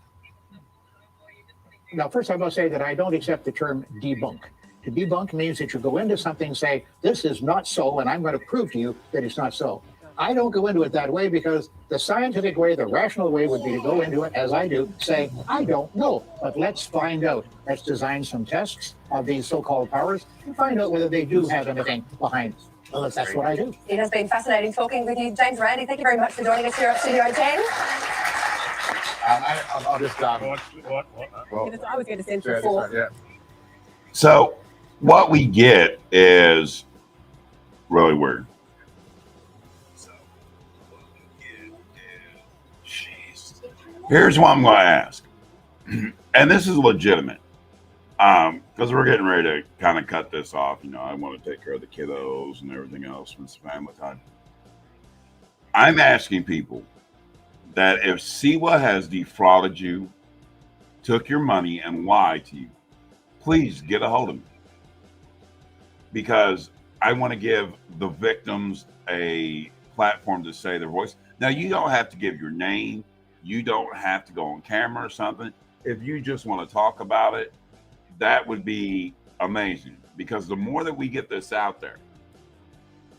Now, first I must say that I don't accept the term debunk. To debunk means that you go into something and say, this is not so, and I'm going to prove to you that it's not so. I don't go into it that way because the scientific way, the rational way would be to go into it, as I do, say, I don't know, but let's find out. Let's design some tests of these so-called powers and find out whether they do have anything behind it. Well, that's what I do. It has been fascinating talking with you, James Randi. Thank you very much for joining us here at Studio 10. I'll just What? I was going to send for 4. Yeah. So what we get is really weird. Here's what I'm going to ask, and this is legitimate, because we're getting ready to kind of cut this off. You know, I want to take care of the kiddos and everything else when it's family time. I'm asking people that if siwa has defrauded you, took your money, and lied to you, please get a hold of me, because I want to give the victims a platform to say their voice. Now, you don't have to give your name. You don't have to go on camera or something. If you just want to talk about it, that would be amazing, because the more that we get this out there.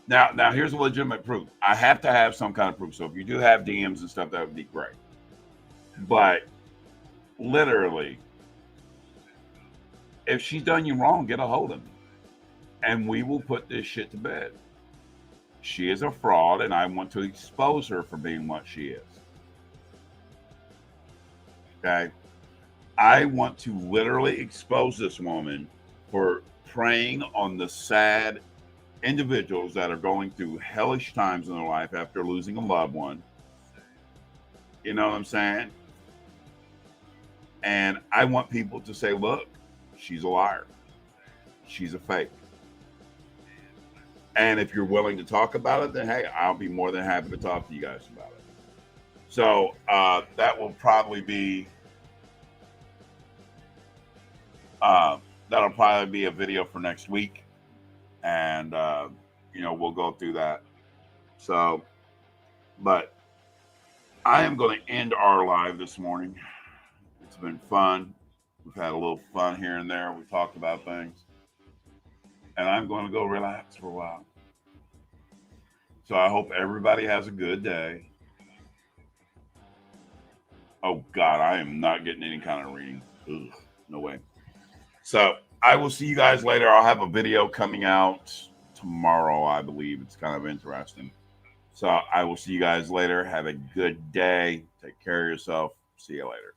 Now here's a legitimate proof. I have to have some kind of proof. So if you do have DMs and stuff, that would be great. But literally, if she's done you wrong, get a hold of me, and we will put this shit to bed. She is a fraud, and I want to expose her for being what she is. Okay? I want to literally expose this woman for preying on the sad individuals that are going through hellish times in their life after losing a loved one. You know what I'm saying? And I want people to say, look, she's a liar. She's a fake. And if you're willing to talk about it, then hey, I'll be more than happy to talk to you guys about it. So that will probably be that'll probably be a video for next week, and you know, we'll go through that. So, but I am going to end our live this morning. It's been fun. We've had a little fun here and there. We talked about things, and I'm going to go relax for a while. So I hope everybody has a good day. Oh God, I am not getting any kind of reading. Ugh, no way. So I will see you guys later. I'll have a video coming out tomorrow, I believe. It's kind of interesting. So I will see you guys later. Have a good day. Take care of yourself. See you later.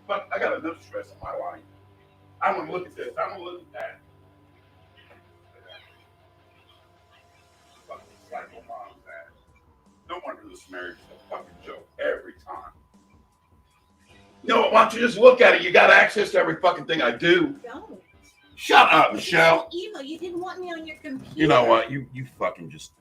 I got enough stress in my life. I want to look at this. I want to look at that. Fucking psycho mom's ass. No wonder this marriage is a fucking joke every time. You know what? Why don't you just look at it? You got access to every fucking thing I do. Don't. Shut up, Michelle. Email. You didn't want me on your computer. You know what? You fucking just